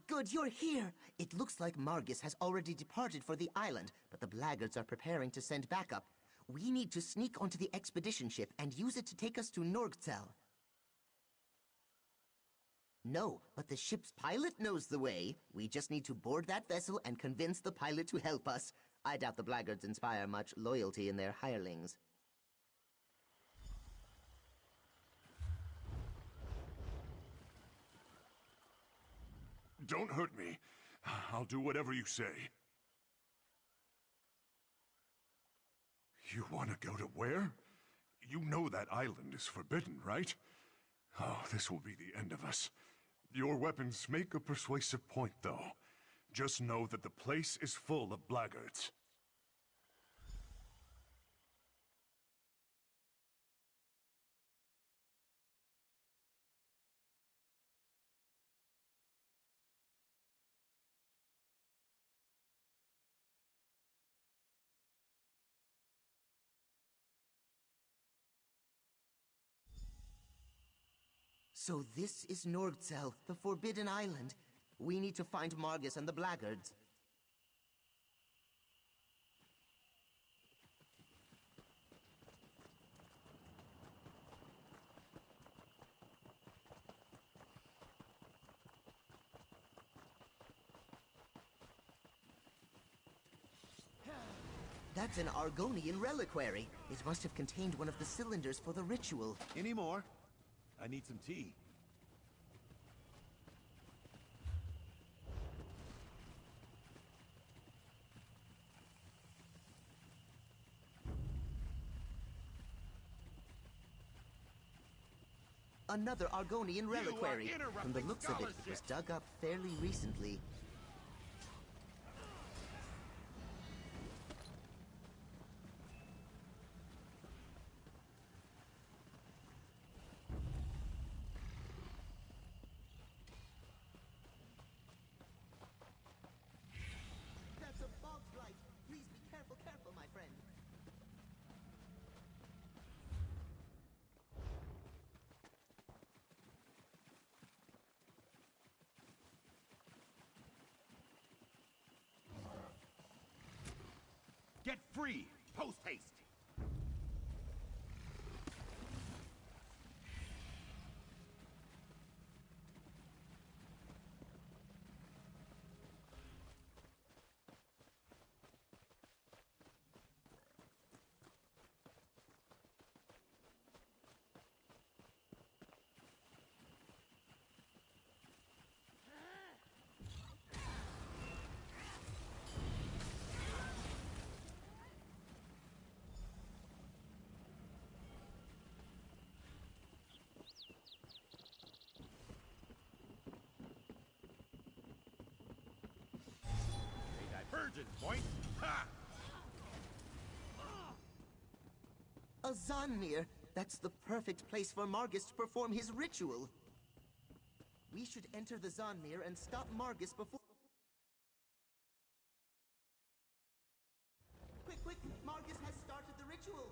Good, you're here. It looks like Margus has already departed for the island, but the Blackguards are preparing to send backup. We need to sneak onto the expedition ship and use it to take us to Norgzel. No, but the ship's pilot knows the way. We just need to board that vessel and convince the pilot to help us. I doubt the Blackguards inspire much loyalty in their hirelings. Don't hurt me. I'll do whatever you say. You want to go to where? You know that island is forbidden, right? Oh, this will be the end of us. Your weapons make a persuasive point, though. Just know that the place is full of Blackguards. So this is Nordzel, the Forbidden Island. We need to find Margus and the Blackguards. That's an Argonian reliquary. It must have contained one of the cylinders for the ritual. Any more? I need some tea. Another Argonian reliquary. From the looks of it, it was dug up fairly recently. That's a bog blight. Please be careful, my friend. Get free! Post haste! Divergence point! Ha! A Zonmir! That's the perfect place for Margus to perform his ritual. We should enter the Zonmir and stop Margus before... Quick, quick! Margus has started the ritual!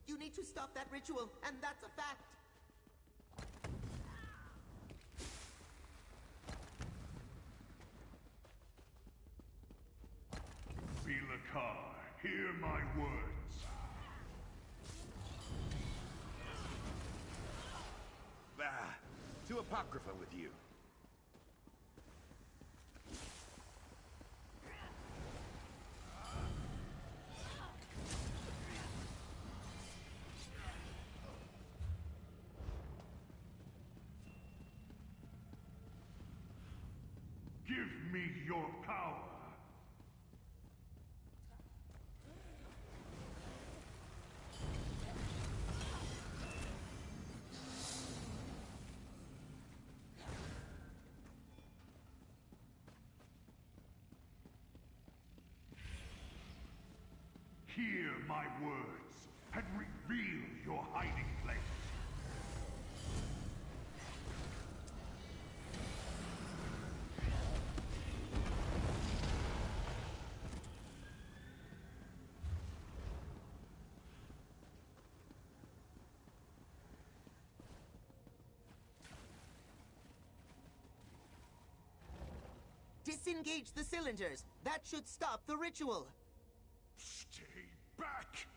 You need to stop that ritual, and that's a fact. Vilakar, hear my words. Ah, to Apocrypha with you. Give me your power. Hear my words and reveal your hiding place. Disengage the cylinders. That should stop the ritual. Stay back!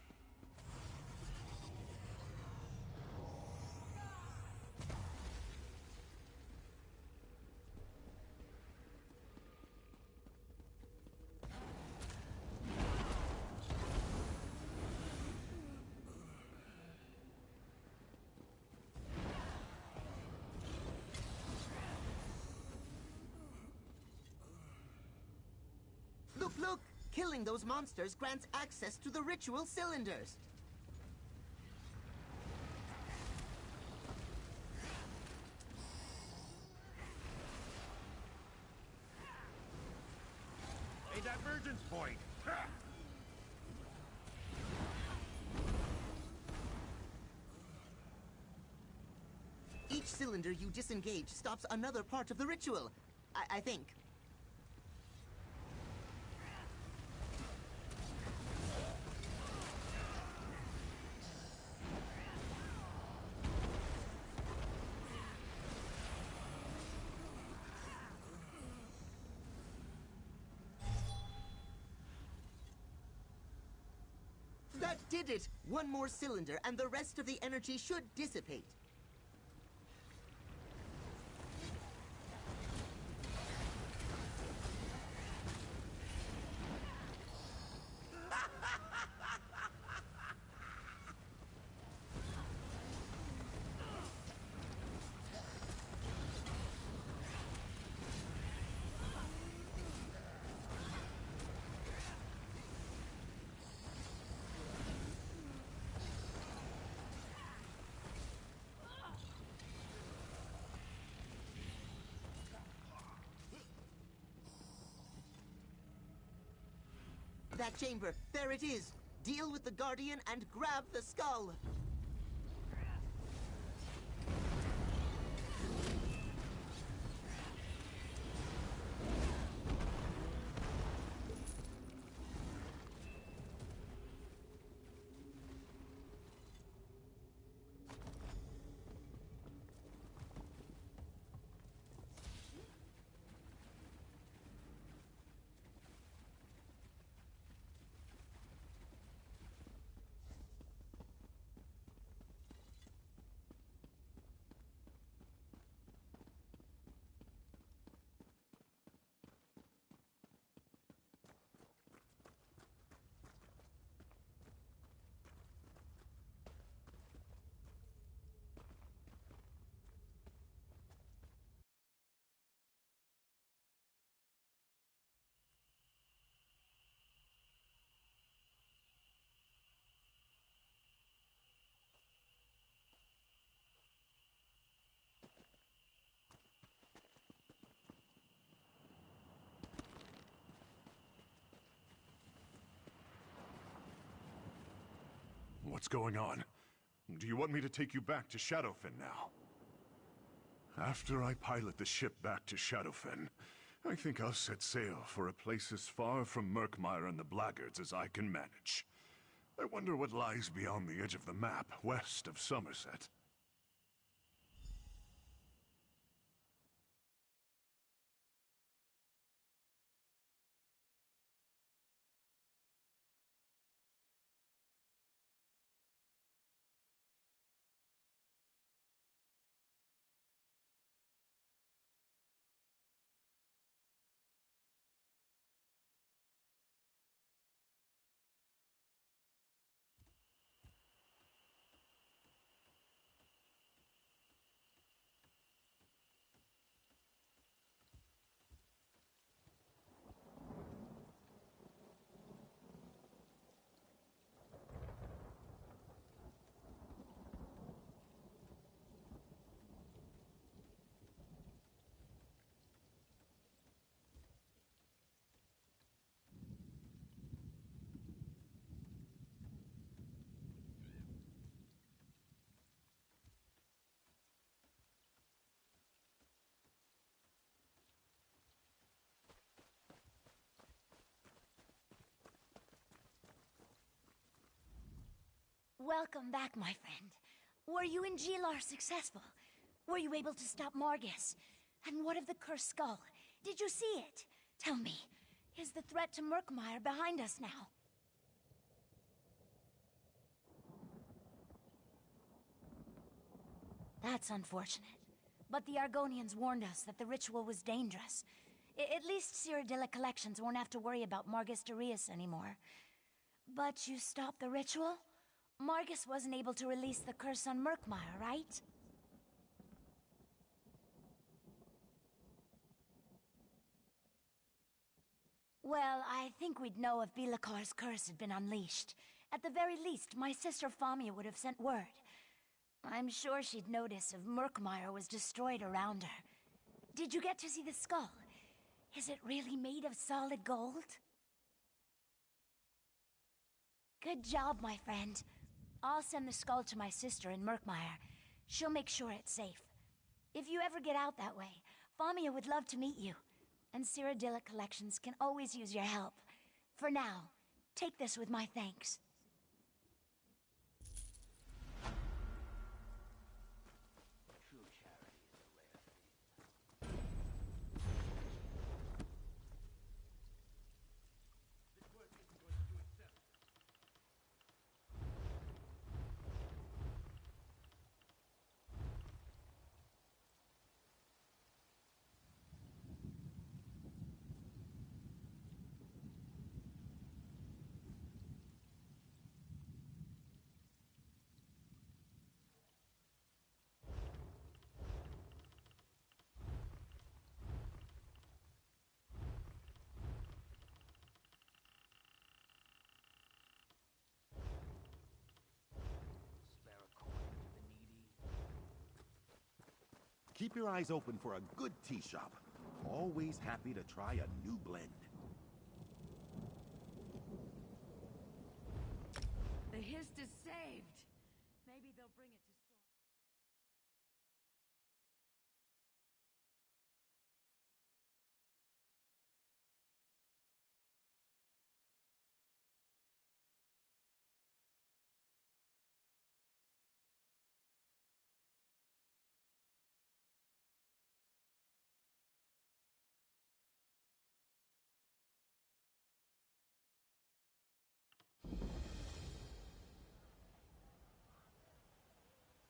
Look, look! Killing those monsters grants access to the ritual cylinders. A divergence point. Ha! Each cylinder you disengage stops another part of the ritual. I think. That did it! One more cylinder, and the rest of the energy should dissipate. That chamber, there it is. Deal with the Guardian and grab the skull. What's going on? Do you want me to take you back to Shadowfen now? After I pilot the ship back to Shadowfen, I think I'll set sail for a place as far from Murkmire and the Blackguards as I can manage. I wonder what lies beyond the edge of the map, west of Somerset. Welcome back, my friend. Were you in Gilar successful? Were you able to stop Margus? And what of the cursed skull? Did you see it? Tell me, is the threat to Murkmire behind us now? That's unfortunate. But the Argonians warned us that the ritual was dangerous. At least Cyrodiilic Collections won't have to worry about Margus Darius anymore. But you stopped the ritual? Margus wasn't able to release the curse on Murkmire, right? Well, I think we'd know if Bilakar's curse had been unleashed. At the very least, my sister Famia would have sent word. I'm sure she'd notice if Murkmire was destroyed around her. Did you get to see the skull? Is it really made of solid gold? Good job, my friend. I'll send the skull to my sister in Murkmire. She'll make sure it's safe. If you ever get out that way, Famia would love to meet you. And Cyrodiilic Collections can always use your help. For now, take this with my thanks. Keep your eyes open for a good tea shop. Always happy to try a new blend. The Hist is saved. Maybe they'll bring it to Storm.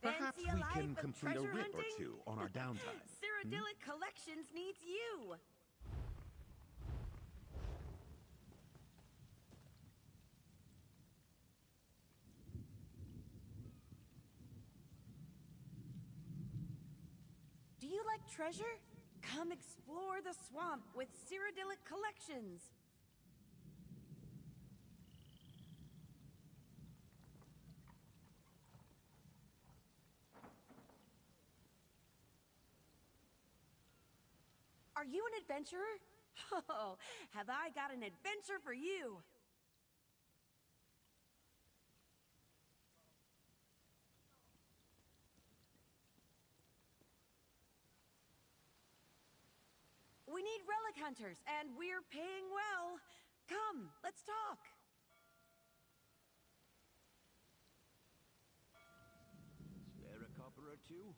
Perhaps Fancy a we life can of complete a treasure rip or hunting? two on our downtime. Cyrodiilic Collections needs you. Do you like treasure? Come explore the swamp with Cyrodiilic Collections. Are you an adventurer? Oh, have I got an adventure for you? We need relic hunters, and we're paying well. Come, let's talk. Spare a copper or two?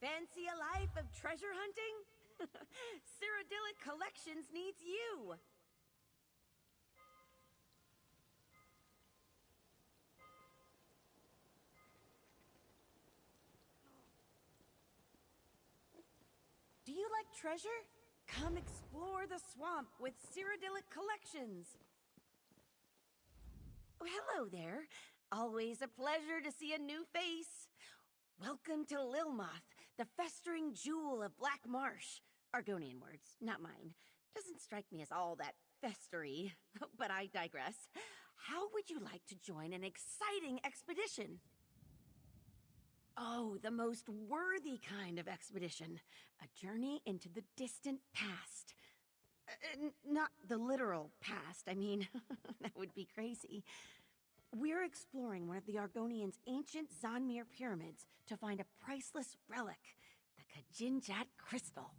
Fancy a life of treasure hunting? Cyrodiilic Collections needs you. Do you like treasure? Come explore the swamp with Cyrodiilic Collections. Oh, hello there. Always a pleasure to see a new face. Welcome to Lilmoth, the festering jewel of Black Marsh. Argonian words, not mine. Doesn't strike me as all that festery, but I digress. How would you like to join an exciting expedition? Oh, the most worthy kind of expedition. A journey into the distant past. Not the literal past, I mean, that would be crazy. We're exploring one of the Argonians' ancient Zanmir pyramids to find a priceless relic, the Kajinjat crystal.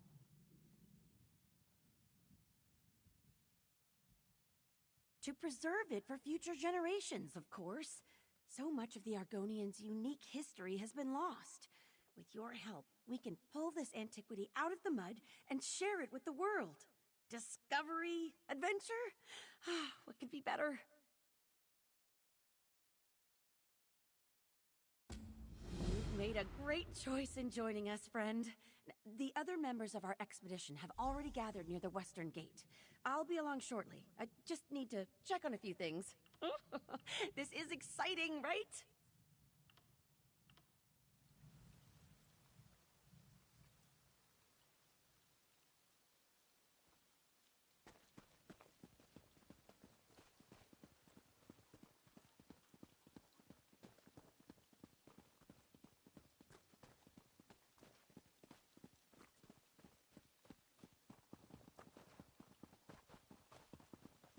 To preserve it for future generations, of course. So much of the Argonians' unique history has been lost. With your help, we can pull this antiquity out of the mud and share it with the world. Discovery, adventure? What could be better? made a great choice in joining us, friend. The other members of our expedition have already gathered near the western gate. I'll be along shortly. I just need to check on a few things. This is exciting, right?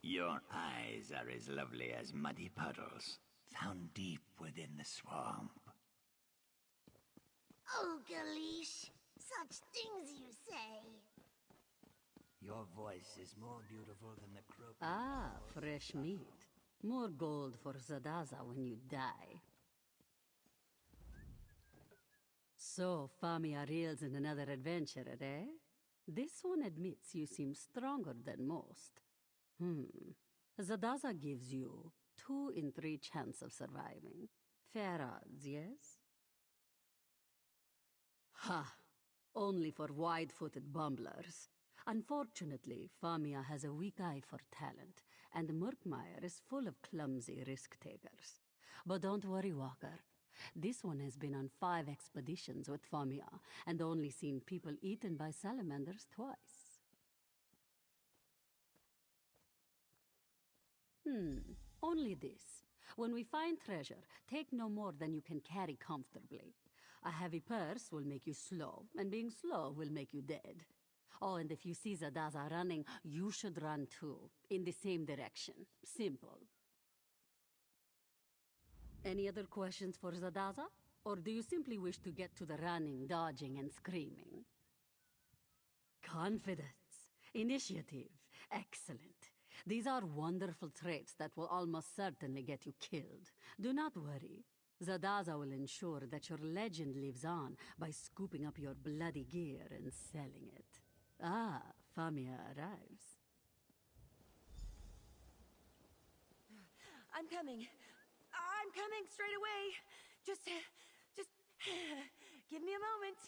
Your eyes are as lovely as muddy puddles, found deep within the swamp. Oh, Galish, such things you say. Your voice is more beautiful than the croak. Ah, fresh meat. More gold for Zadaza when you die. So, Famia reels in another adventure, eh? This one admits you seem stronger than most. Zadaza gives you 2 in 3 chance of surviving. Fair odds, yes? Ha! Only for wide-footed bumblers. Unfortunately, Famia has a weak eye for talent, and Murkmire is full of clumsy risk-takers. But don't worry, Walker. This one has been on 5 expeditions with Famia, and only seen people eaten by salamanders twice. Only this. When we find treasure, take no more than you can carry comfortably. A heavy purse will make you slow, and being slow will make you dead. Oh, and if you see Zadaza running, you should run too, in the same direction. Simple. Any other questions for Zadaza? Or do you simply wish to get to the running, dodging, and screaming? Confidence. Initiative. Excellent. These are wonderful traits that will almost certainly get you killed. Do not worry. Zadaza will ensure that your legend lives on by scooping up your bloody gear and selling it. Ah, Famia arrives. I'm coming. I'm coming straight away. Just give me a moment.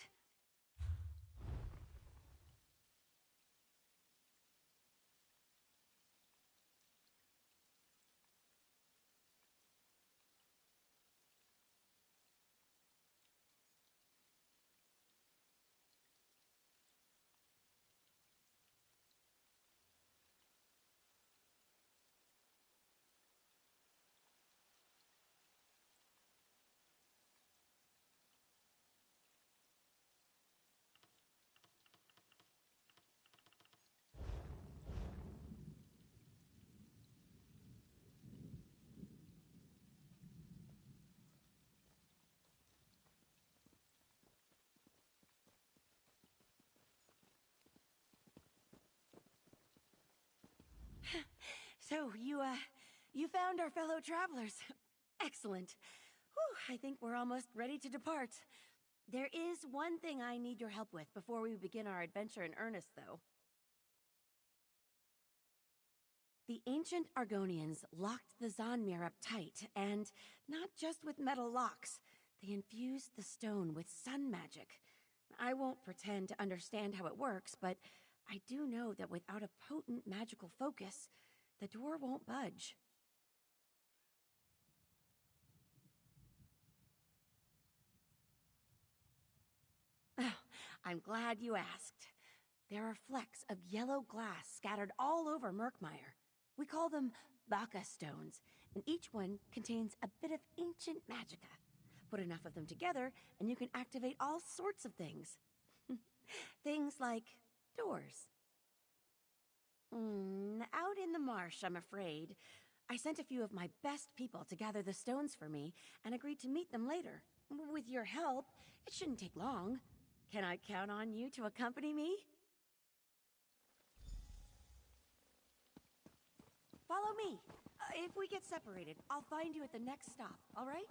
So, you found our fellow travelers. Excellent. Whew, I think we're almost ready to depart. There is one thing I need your help with before we begin our adventure in earnest, though. The ancient Argonians locked the Zonmir up tight, and not just with metal locks. They infused the stone with sun magic. I won't pretend to understand how it works, but I do know that without a potent magical focus, the door won't budge. Oh, I'm glad you asked. There are flecks of yellow glass scattered all over Murkmire. We call them Baka stones, and each one contains a bit of ancient magicka. Put enough of them together, and you can activate all sorts of things. Things like doors. Out in the marsh, I'm afraid. I sent a few of my best people to gather the stones for me, and agreed to meet them later. With your help, it shouldn't take long. Can I count on you to accompany me? Follow me. If we get separated, I'll find you at the next stop, all right?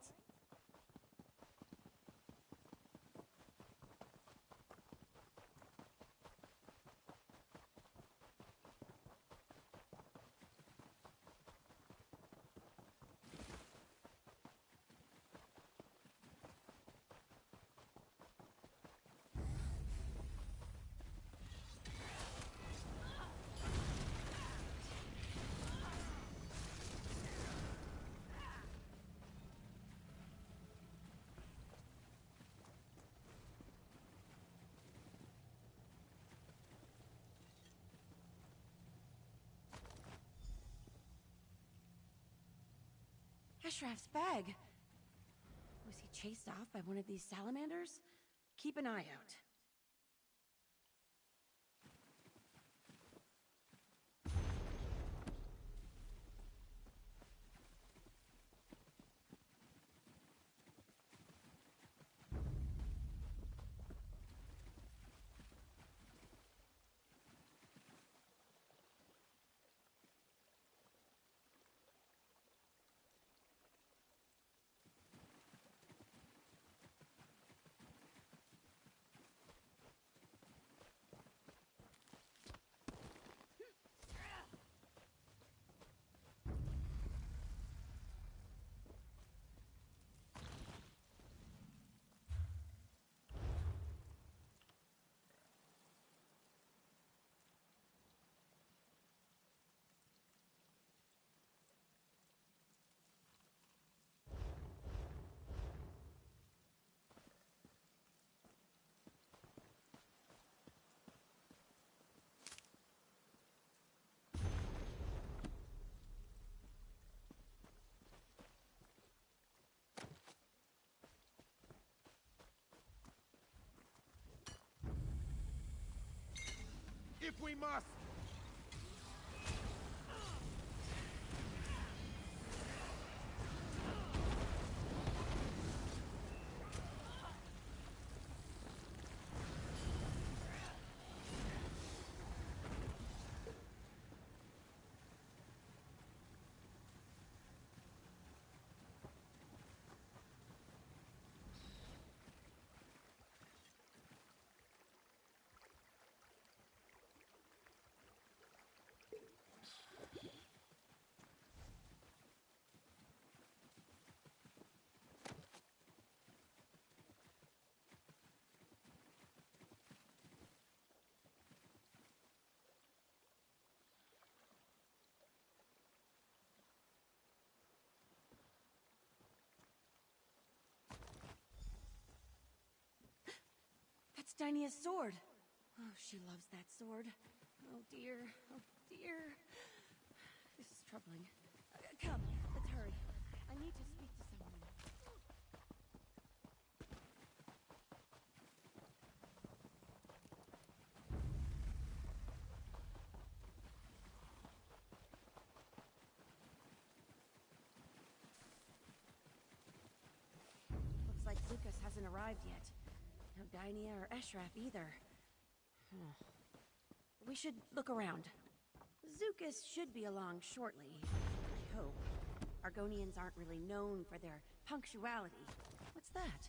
Ashraf's bag. Was he chased off by one of these salamanders? Keep an eye out. If we must! That's Dynia's sword. Oh, she loves that sword. Oh dear, oh dear. This is troubling. Come, let's hurry. I need to speak to someone. Looks like Lucas hasn't arrived yet. No Dynia or Ashraf either. We should look around. Zukas should be along shortly, I hope. Argonians aren't really known for their punctuality. What's that?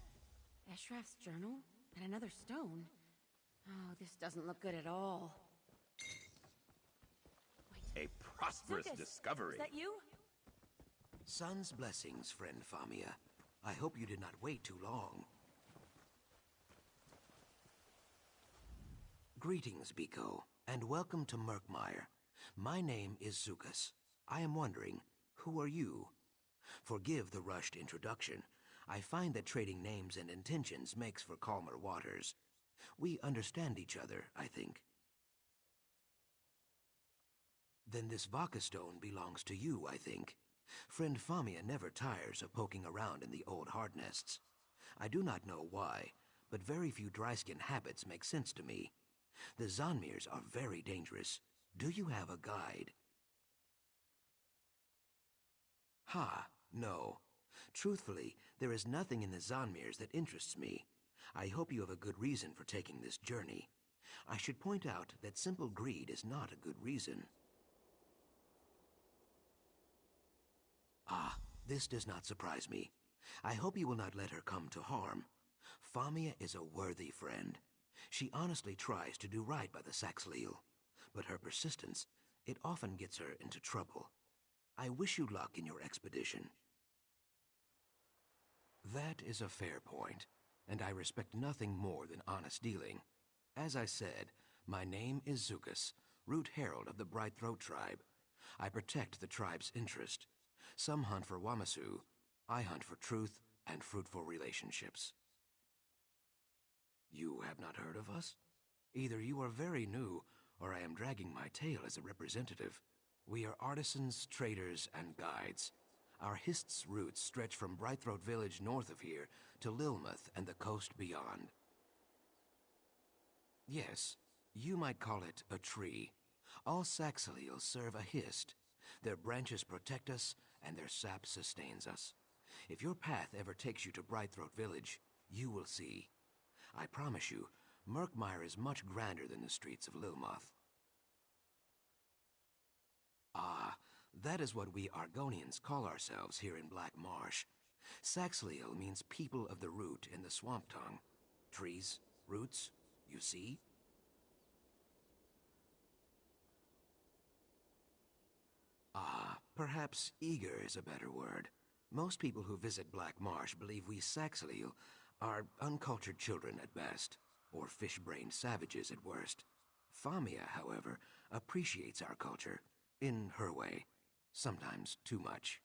Ashraf's journal? And another stone? Oh, this doesn't look good at all. A prosperous Zukas, discovery. Is that you? Sun's blessings, friend Famia. I hope you did not wait too long. Greetings, Biko, and welcome to Murkmire. My name is Zukas. I am wondering, who are you? Forgive the rushed introduction. I find that trading names and intentions makes for calmer waters. We understand each other, I think. Then this Vaka stone belongs to you, I think. Friend Famia never tires of poking around in the old hard nests. I do not know why, but very few dry-skin habits make sense to me. The Zanmirs are very dangerous. Do you have a guide? Ha, no. Truthfully, there is nothing in the Zanmirs that interests me. I hope you have a good reason for taking this journey. I should point out that simple greed is not a good reason. Ah, this does not surprise me. I hope you will not let her come to harm. Famia is a worthy friend. She honestly tries to do right by the Saxhleel, but her persistence, it often gets her into trouble. I wish you luck in your expedition. That is a fair point, and I respect nothing more than honest dealing. As I said, my name is Zukas, Root Herald of the Brightthroat tribe. I protect the tribe's interest. Some hunt for Wamasu. I hunt for truth and fruitful relationships. You have not heard of us? Either you are very new, or I am dragging my tail as a representative. We are artisans, traders, and guides. Our Hist's roots stretch from Brightthroat Village north of here to Lilmuth and the coast beyond. Yes, you might call it a tree. All Saxaleels serve a Hist. Their branches protect us, and their sap sustains us. If your path ever takes you to Brightthroat Village, you will see. I promise you, Murkmire is much grander than the streets of Lilmuth. Ah, that is what we Argonians call ourselves here in Black Marsh. Saxaleel means people of the root in the swamp tongue. Trees, roots, you see? Ah, perhaps eager is a better word. Most people who visit Black Marsh believe we Saxaleel are uncultured children at best, or fish-brained savages at worst. Famia, however, appreciates our culture, in her way, sometimes too much.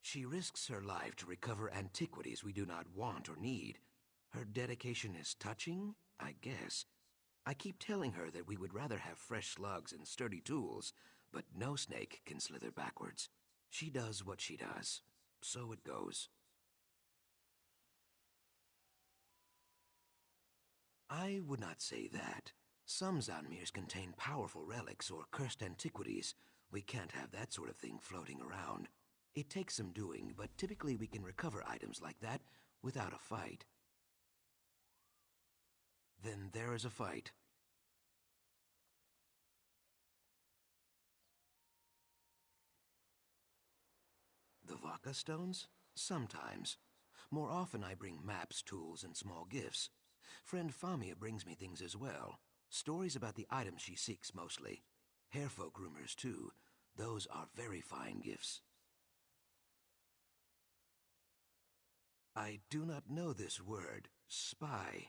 She risks her life to recover antiquities we do not want or need. Her dedication is touching, I guess. I keep telling her that we would rather have fresh slugs and sturdy tools, but no snake can slither backwards. She does what she does. So it goes. I would not say that. Some Zanmirs contain powerful relics or cursed antiquities. We can't have that sort of thing floating around. It takes some doing, but typically we can recover items like that without a fight. Then there is a fight. The Vaka stones? Sometimes. More often I bring maps, tools, and small gifts. Friend Famia brings me things as well. Stories about the items she seeks mostly. Hairfolk rumors too. Those are very fine gifts. I do not know this word, spy.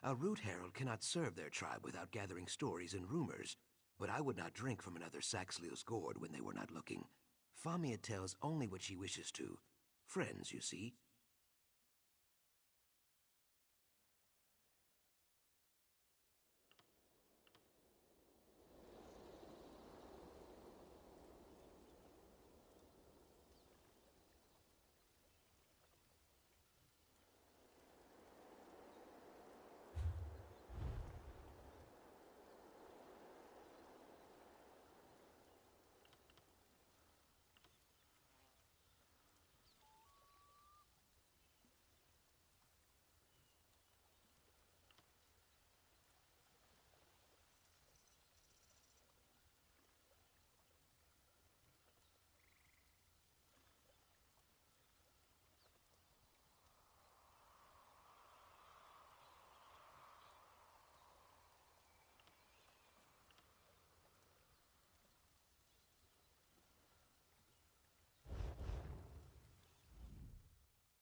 A root herald cannot serve their tribe without gathering stories and rumors, but I would not drink from another Saxaleel's gourd when they were not looking. Famia tells only what she wishes to. Friends, you see.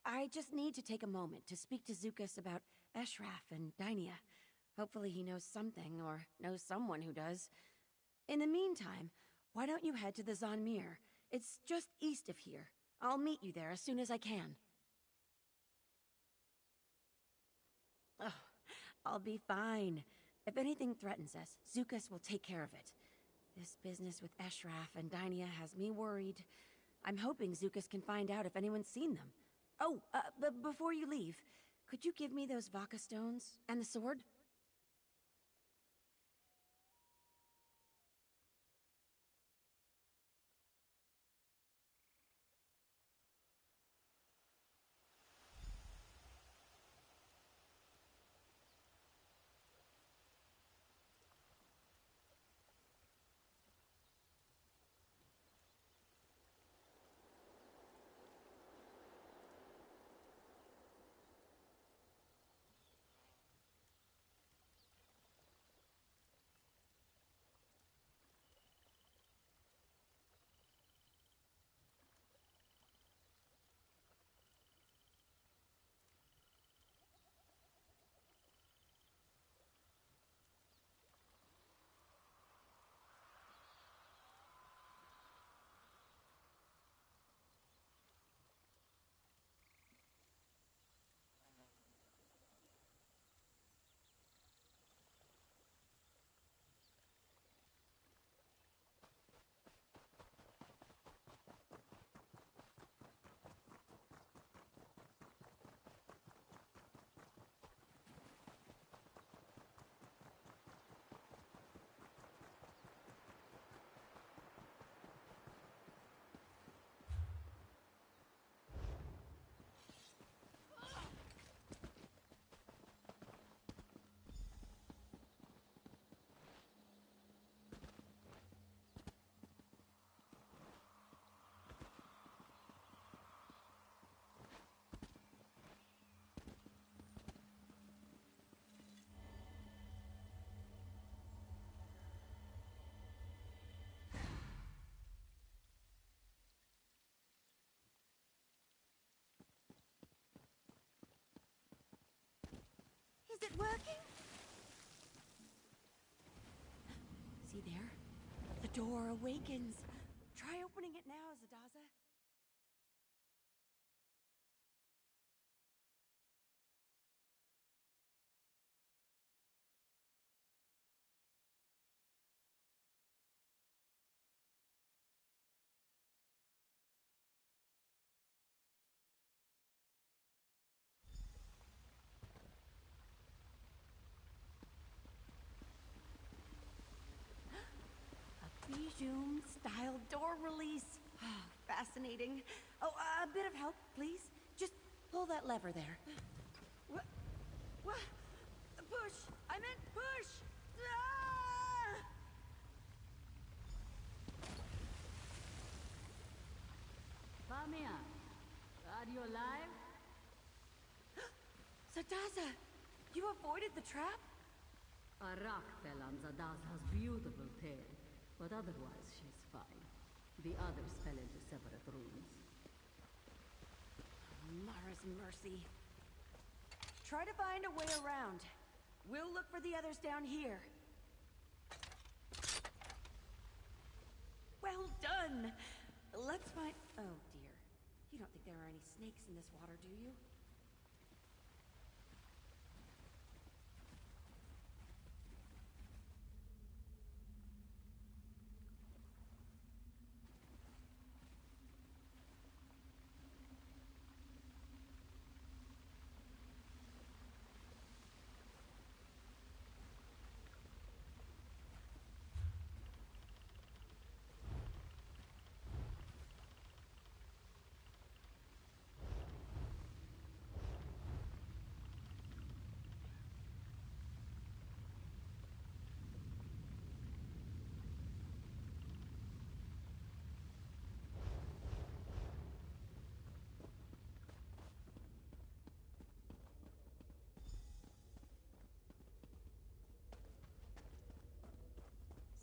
I just need to take a moment to speak to Zukas about Eshraf and Dynia. Hopefully he knows something, or knows someone who does. In the meantime, why don't you head to the Zanmir? It's just east of here. I'll meet you there as soon as I can. Oh, I'll be fine. If anything threatens us, Zukas will take care of it. This business with Eshraf and Dynia has me worried. I'm hoping Zukas can find out if anyone's seen them. Oh, but before you leave, could you give me those Vaka stones and the sword? Is it working? See there? The door awakens. Try opening it now, Zadaza. Bijou-style door release. Fascinating. Oh, a bit of help, please. Just pull that lever there. What? What? Push! I meant push! Ah! Famia, are you alive? Zadaza, you avoided the trap? A rock fell on Zadaza's beautiful tail, but otherwise she's fine. The others fell into separate rooms. Mara's mercy. Try to find a way around. We'll look for the others down here. Well done! Let's find... Oh, dear. You don't think there are any snakes in this water, do you?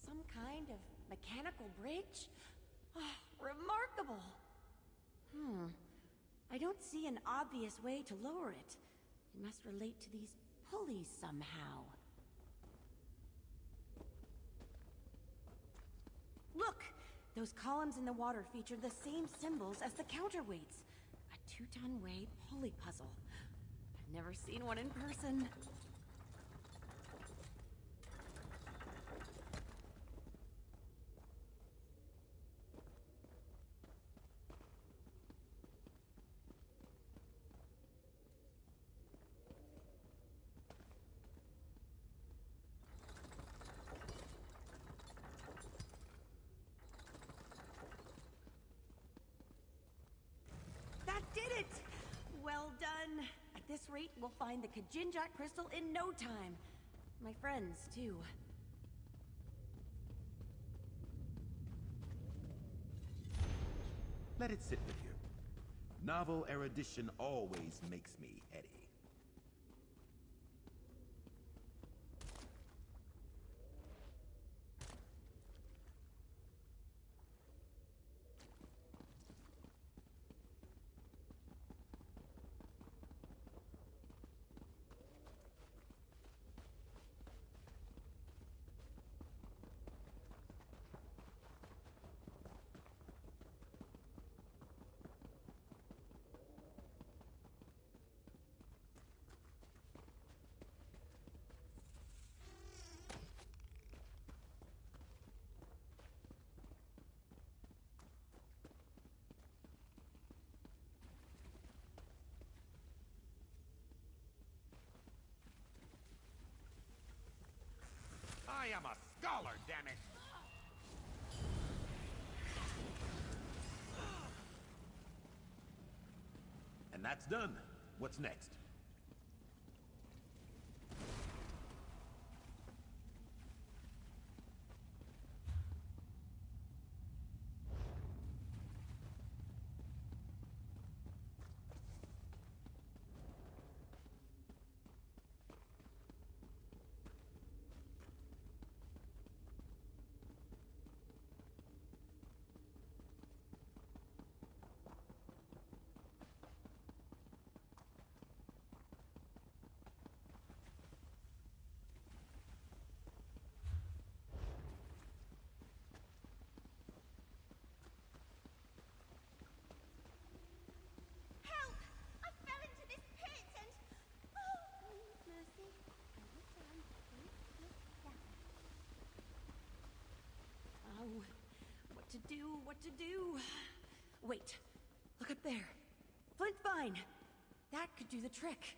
Some kind of mechanical bridge? Oh, remarkable! I don't see an obvious way to lower it. It must relate to these pulleys somehow. Look! Those columns in the water feature the same symbols as the counterweights. A 2-ton weight pulley puzzle. I've never seen one in person. Did it! Well done. At this rate, we'll find the Kajinjat crystal in no time. My friends, too. Let it sit with you. Novel erudition always makes me heady. I am a scholar, damn it! And that's done. What's next? what to do. Wait, look up there. Flint vine. That could do the trick.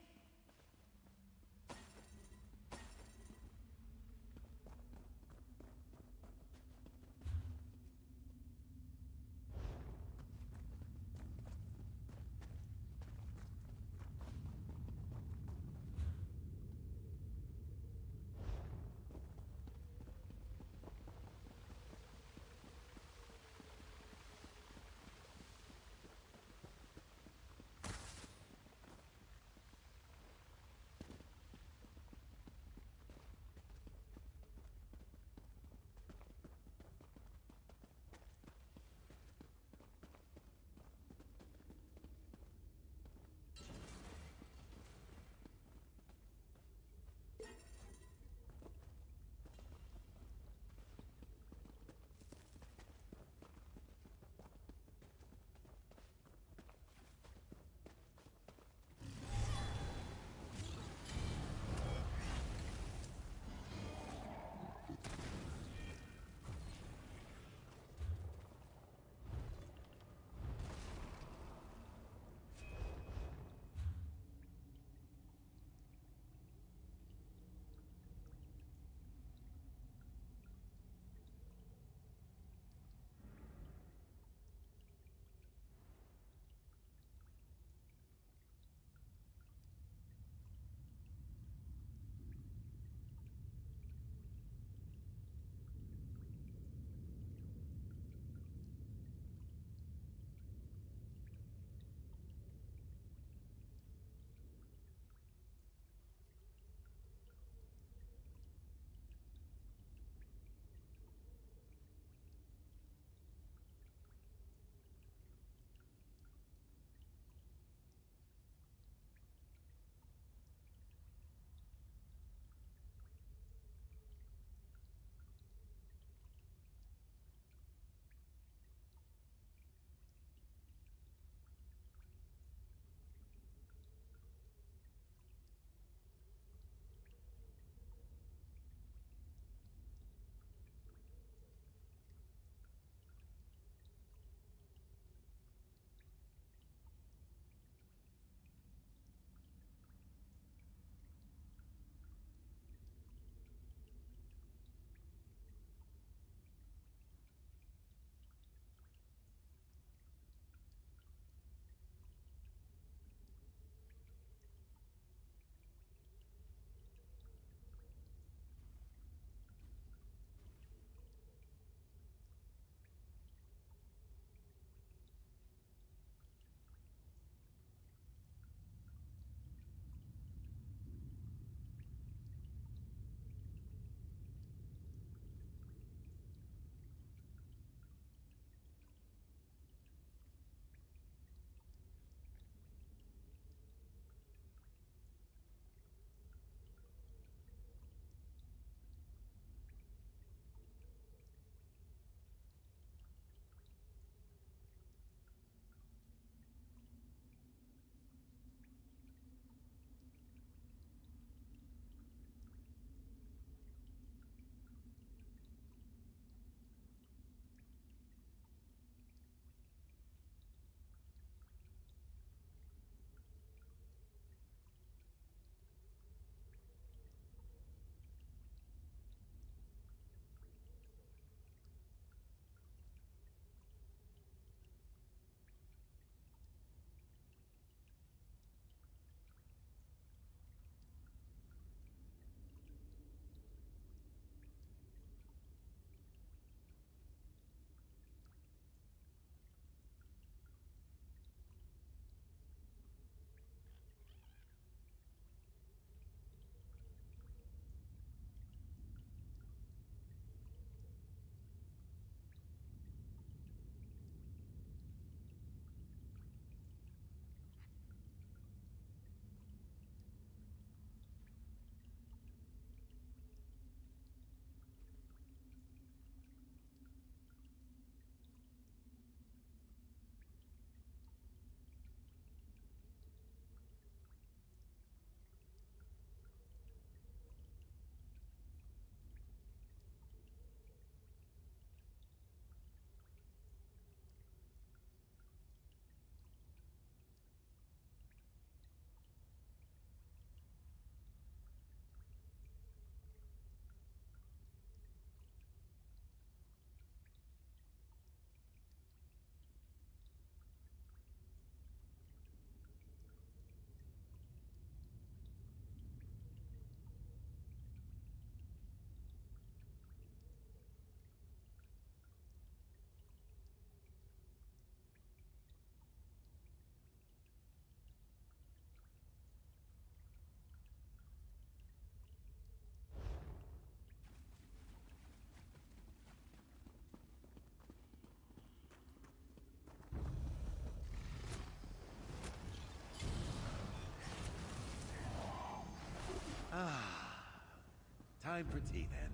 Time for tea, then.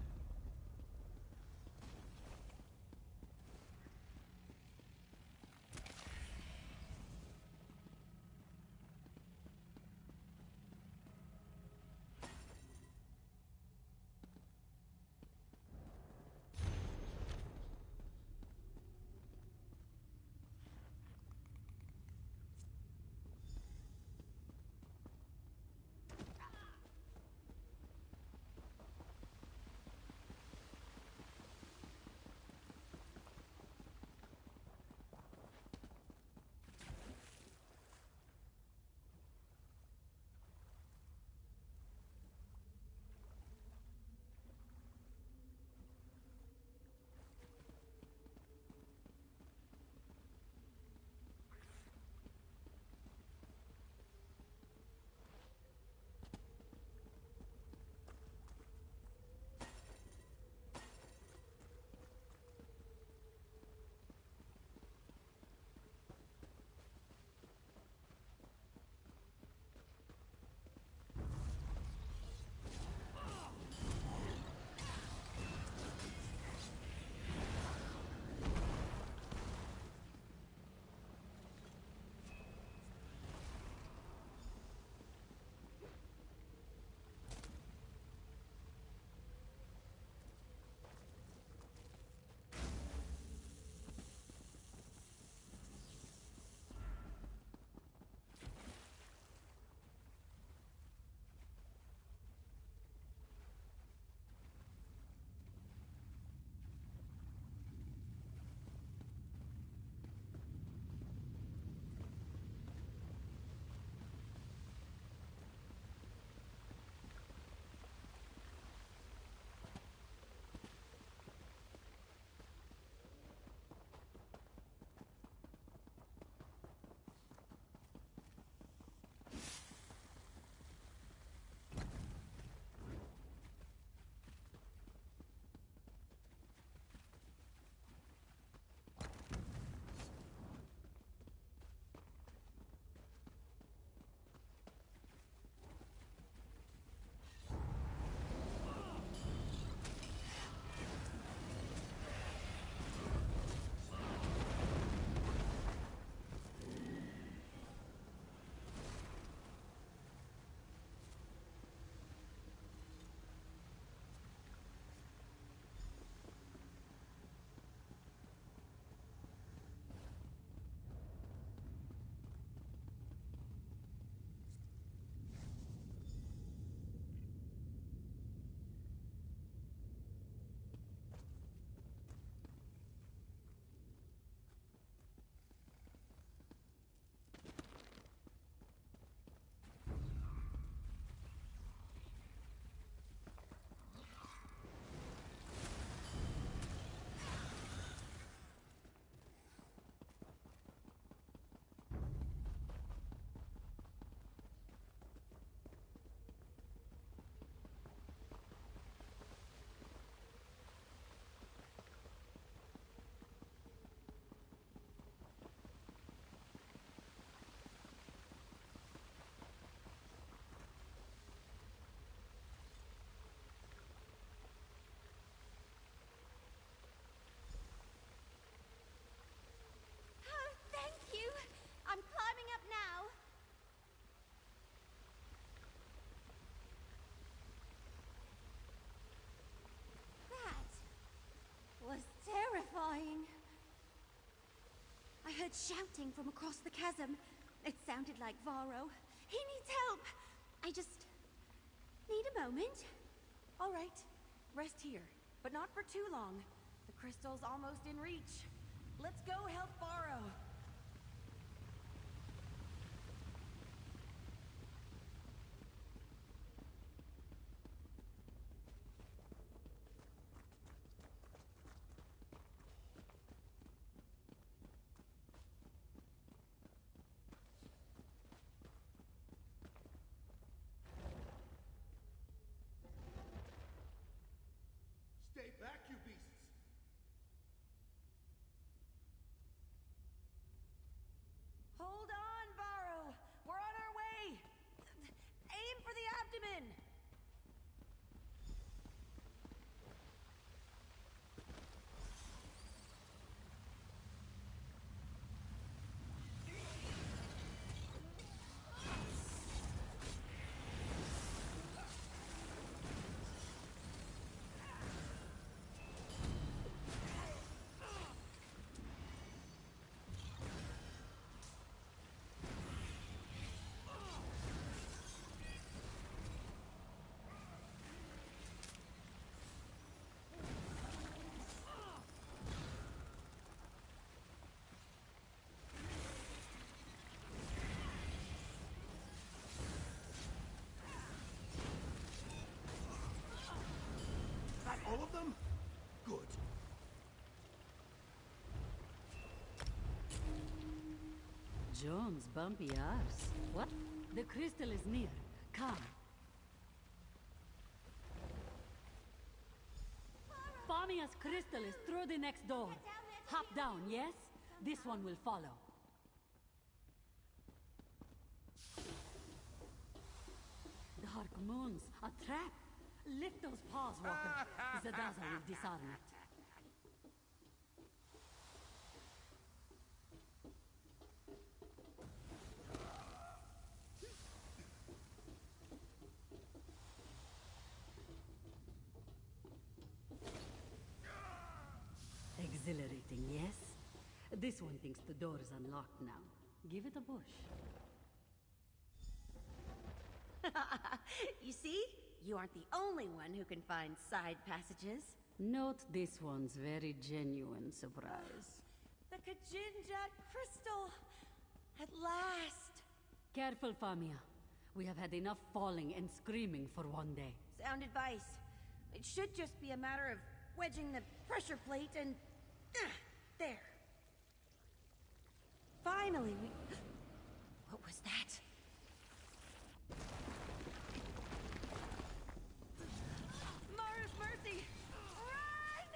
terrifying. I heard shouting from across the chasm. It sounded like Varro. He needs help. I just need a moment. All right. Rest here, but not for too long. The crystal's almost in reach. Let's go help Varro. Stay back, you beasts! Hold on, Varro! We're on our way! Aim for the abdomen! Jones, bumpy arse. What? The crystal is near. Come. Famia's crystal is through the next door. Hop down, yes? This one will follow. Dark moons, a trap. Lift those paws, Walker. Zadaza will disarm it. Exhilarating, yes? This one thinks the door is unlocked now. Give it a push. You see? You aren't the only one who can find side passages. Note this one's very genuine surprise. The Kajinjat crystal! At last! Careful, Famia. We have had enough falling and screaming for one day. Sound advice. It should just be a matter of wedging the pressure plate and... there. Finally, we... What was that? Mars Mercy! Run!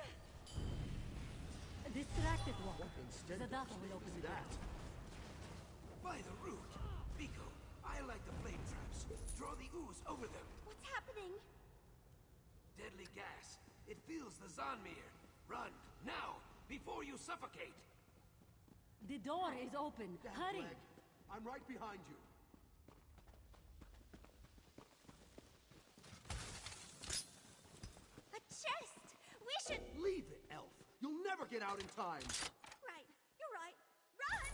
Distracted one. Zadaka will open the door. By the root! Biko, I like the flame traps. Draw the ooze over them. What's happening? Deadly gas. It fills the Zanmir. Run, now, before you suffocate. The door is open. Hurry! I'm right behind you. A chest! We should... Leave it, elf. You'll never get out in time. Right, you're right. Run!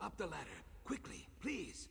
Up the ladder, quickly, please.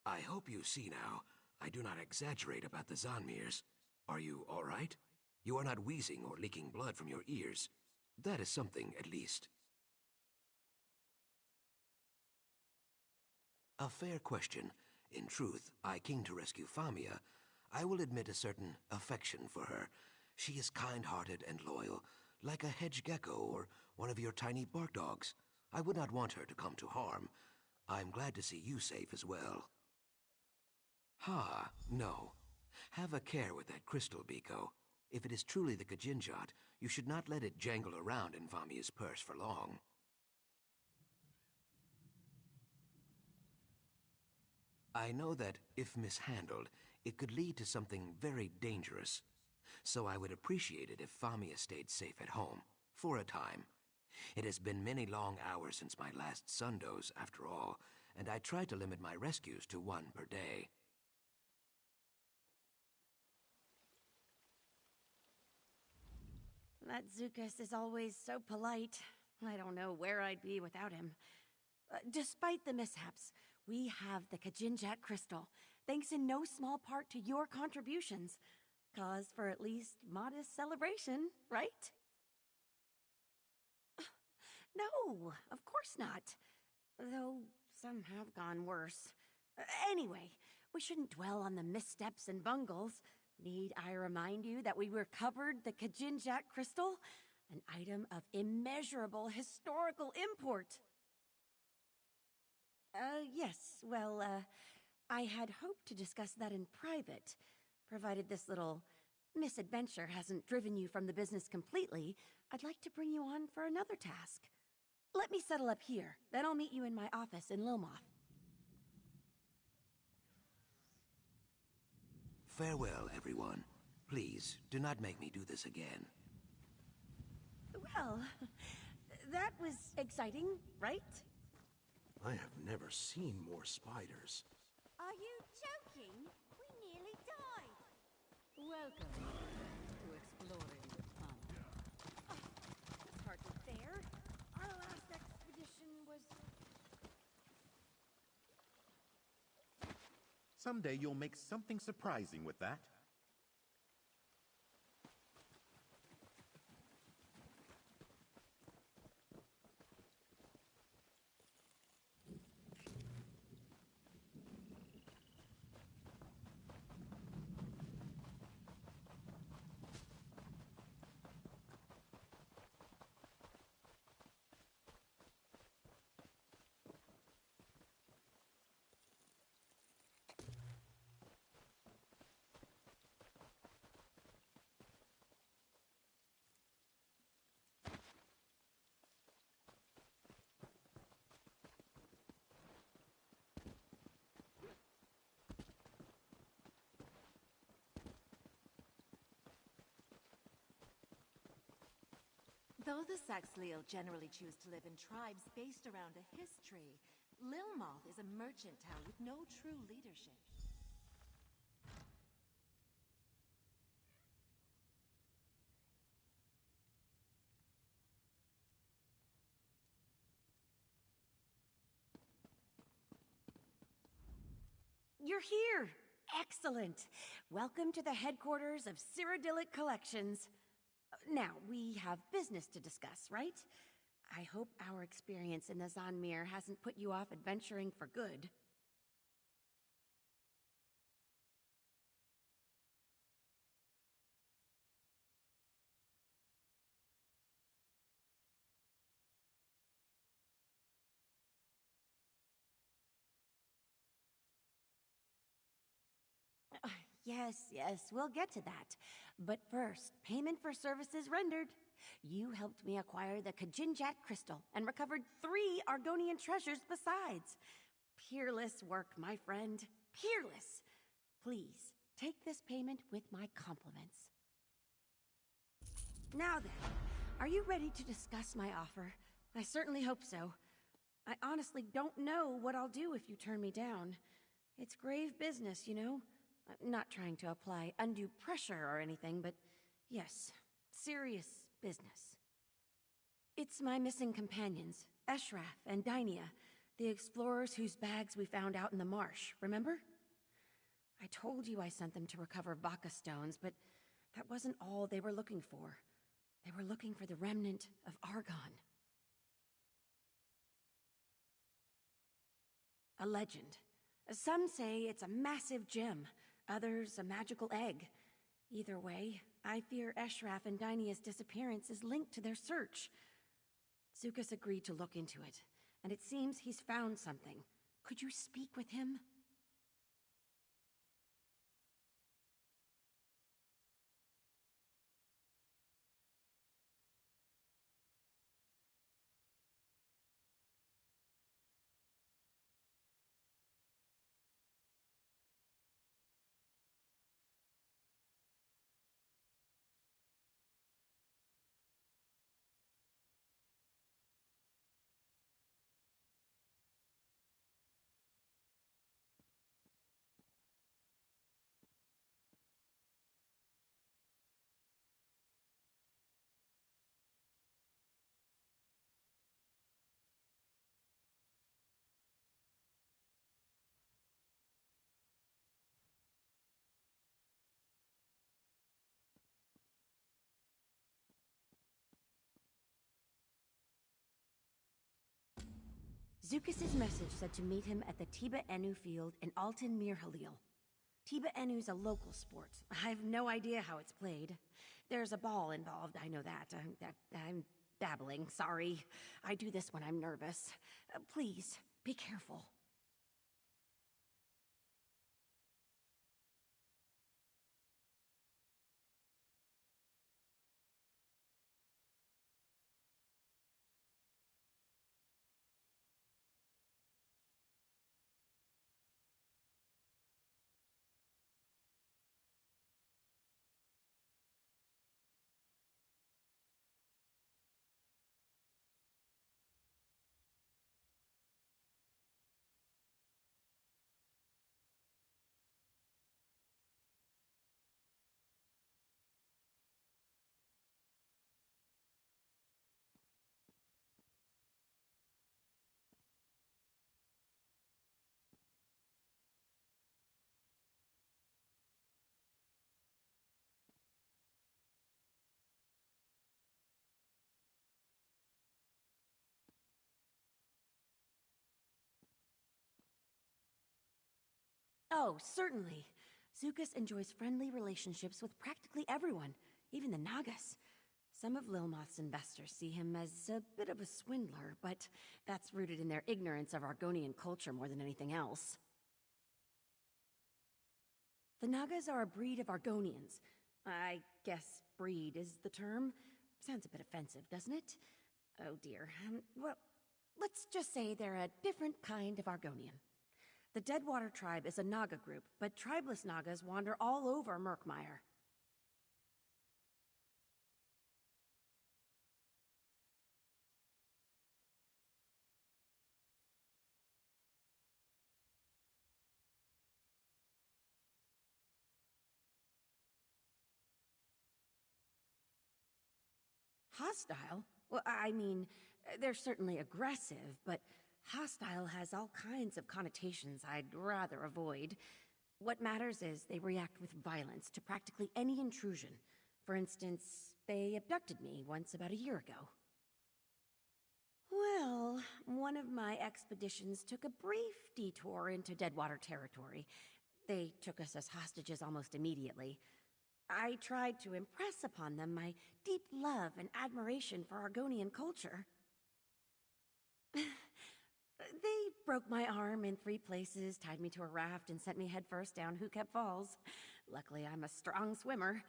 I hope you see now, I do not exaggerate about the Zanmirs. Are you all right? You are not wheezing or leaking blood from your ears. That is something, at least. A fair question. In truth, I came to rescue Famia. I will admit a certain affection for her. She is kind-hearted and loyal, like a hedge gecko or one of your tiny bark dogs. I would not want her to come to harm. I'm glad to see you safe as well. No. Have a care with that crystal, Biko. If it is truly the Kajinjat, you should not let it jangle around in Famia's purse for long. I know that, if mishandled, it could lead to something very dangerous. So I would appreciate it if Famia stayed safe at home, for a time. It has been many long hours since my last sundose, after all, and I try to limit my rescues to one per day. That Zukas is always so polite. I don't know where I'd be without him. Despite the mishaps, we have the Kajinjat crystal, thanks in no small part to your contributions. Cause for at least modest celebration, right? No, of course not. Though some have gone worse. Anyway, we shouldn't dwell on the missteps and bungles. Need I remind you that we recovered the Kajinjak crystal? An item of immeasurable historical import. Yes, well, I had hoped to discuss that in private, provided this little misadventure hasn't driven you from the business completely. I'd like to bring you on for another task. Let me settle up here, then I'll meet you in my office in Lilmoth. Farewell, everyone. Please, do not make me do this again. Well, that was exciting, right? I have never seen more spiders. Are you joking? We nearly died. Welcome to exploring the tunnel. That's hardly fair. Our last expedition was... Someday you'll make something surprising with that. Though the Saxhleel generally choose to live in tribes based around a history, Lilmoth is a merchant town with no true leadership. You're here! Excellent! Welcome to the headquarters of Cyrodiilic Collections. Now, we have business to discuss, right? I hope our experience in the Zanmir hasn't put you off adventuring for good. Yes, we'll get to that. But first, payment for services rendered. You helped me acquire the Kajinjak crystal and recovered 3 Argonian treasures besides. Peerless work, my friend. Peerless. Please, take this payment with my compliments. Now then, are you ready to discuss my offer? I certainly hope so. I honestly don't know what I'll do if you turn me down. It's grave business, you know? I'm not trying to apply undue pressure or anything, but yes, serious business. It's my missing companions, Eshraf and Dainia, the explorers whose bags we found out in the marsh, remember? I told you I sent them to recover Vaka stones, but that wasn't all they were looking for. They were looking for the remnant of Argon. A legend. Some say it's a massive gem, others a magical egg. Either way, I fear Eshraf and Dainia's disappearance is linked to their search. Zukas agreed to look into it, and it seems he's found something. Could you speak with him? Zukas's message said to meet him at the Tiba Enu field in Altan Mir Halil. Tiba Enu's a local sport. I have no idea how it's played. There's a ball involved, I know that. I'm babbling, sorry. I do this when I'm nervous. Please, be careful. Oh, certainly. Zukas enjoys friendly relationships with practically everyone, even the Nagas. Some of Lilmoth's investors see him as a bit of a swindler, but that's rooted in their ignorance of Argonian culture more than anything else. The Nagas are a breed of Argonians. I guess breed is the term. Sounds a bit offensive, doesn't it? Oh dear. Well, let's just say they're a different kind of Argonian. The Deadwater tribe is a Naga group, but tribeless Nagas wander all over Murkmire. Hostile? Well, I mean, they're certainly aggressive, but hostile has all kinds of connotations I'd rather avoid. What matters is they react with violence to practically any intrusion. For instance, they abducted me once about a year ago. Well, one of my expeditions took a brief detour into Deadwater territory. They took us as hostages almost immediately. I tried to impress upon them my deep love and admiration for Argonian culture. They broke my arm in 3 places, tied me to a raft, and sent me headfirst down Who-Kept Falls. Luckily, I'm a strong swimmer.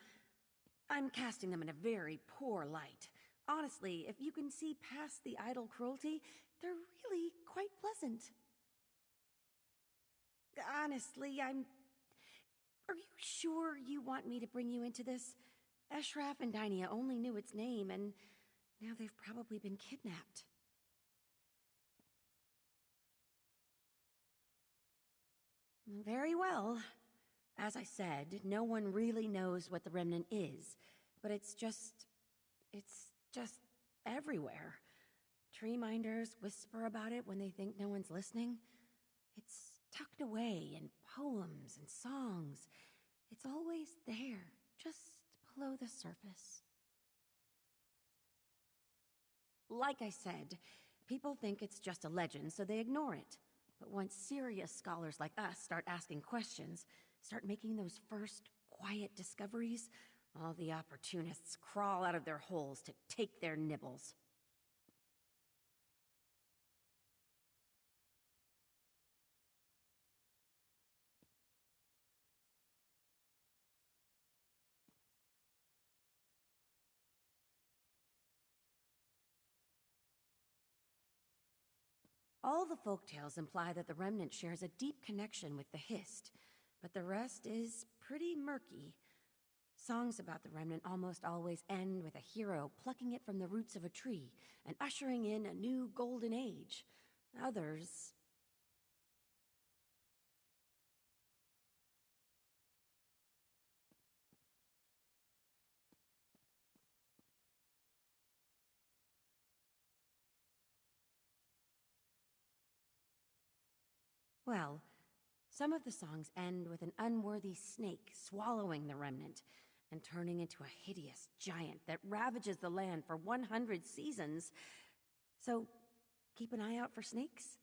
I'm casting them in a very poor light. Honestly, if you can see past the idle cruelty, they're really quite pleasant. Honestly, Are you sure you want me to bring you into this? Eshraf and Dynia only knew its name, and now they've probably been kidnapped. Very well. As I said, no one really knows what the Remnant is, but it's just everywhere. Tree minders whisper about it when they think no one's listening. It's tucked away in poems and songs. It's always there, just below the surface. Like I said, people think it's just a legend, so they ignore it. But once serious scholars like us start asking questions, start making those first quiet discoveries, all the opportunists crawl out of their holes to take their nibbles. All the folktales imply that the Remnant shares a deep connection with the Hist, but the rest is pretty murky. Songs about the Remnant almost always end with a hero plucking it from the roots of a tree and ushering in a new golden age. Others... Well, some of the songs end with an unworthy snake swallowing the Remnant and turning into a hideous giant that ravages the land for 100 seasons. So, keep an eye out for snakes.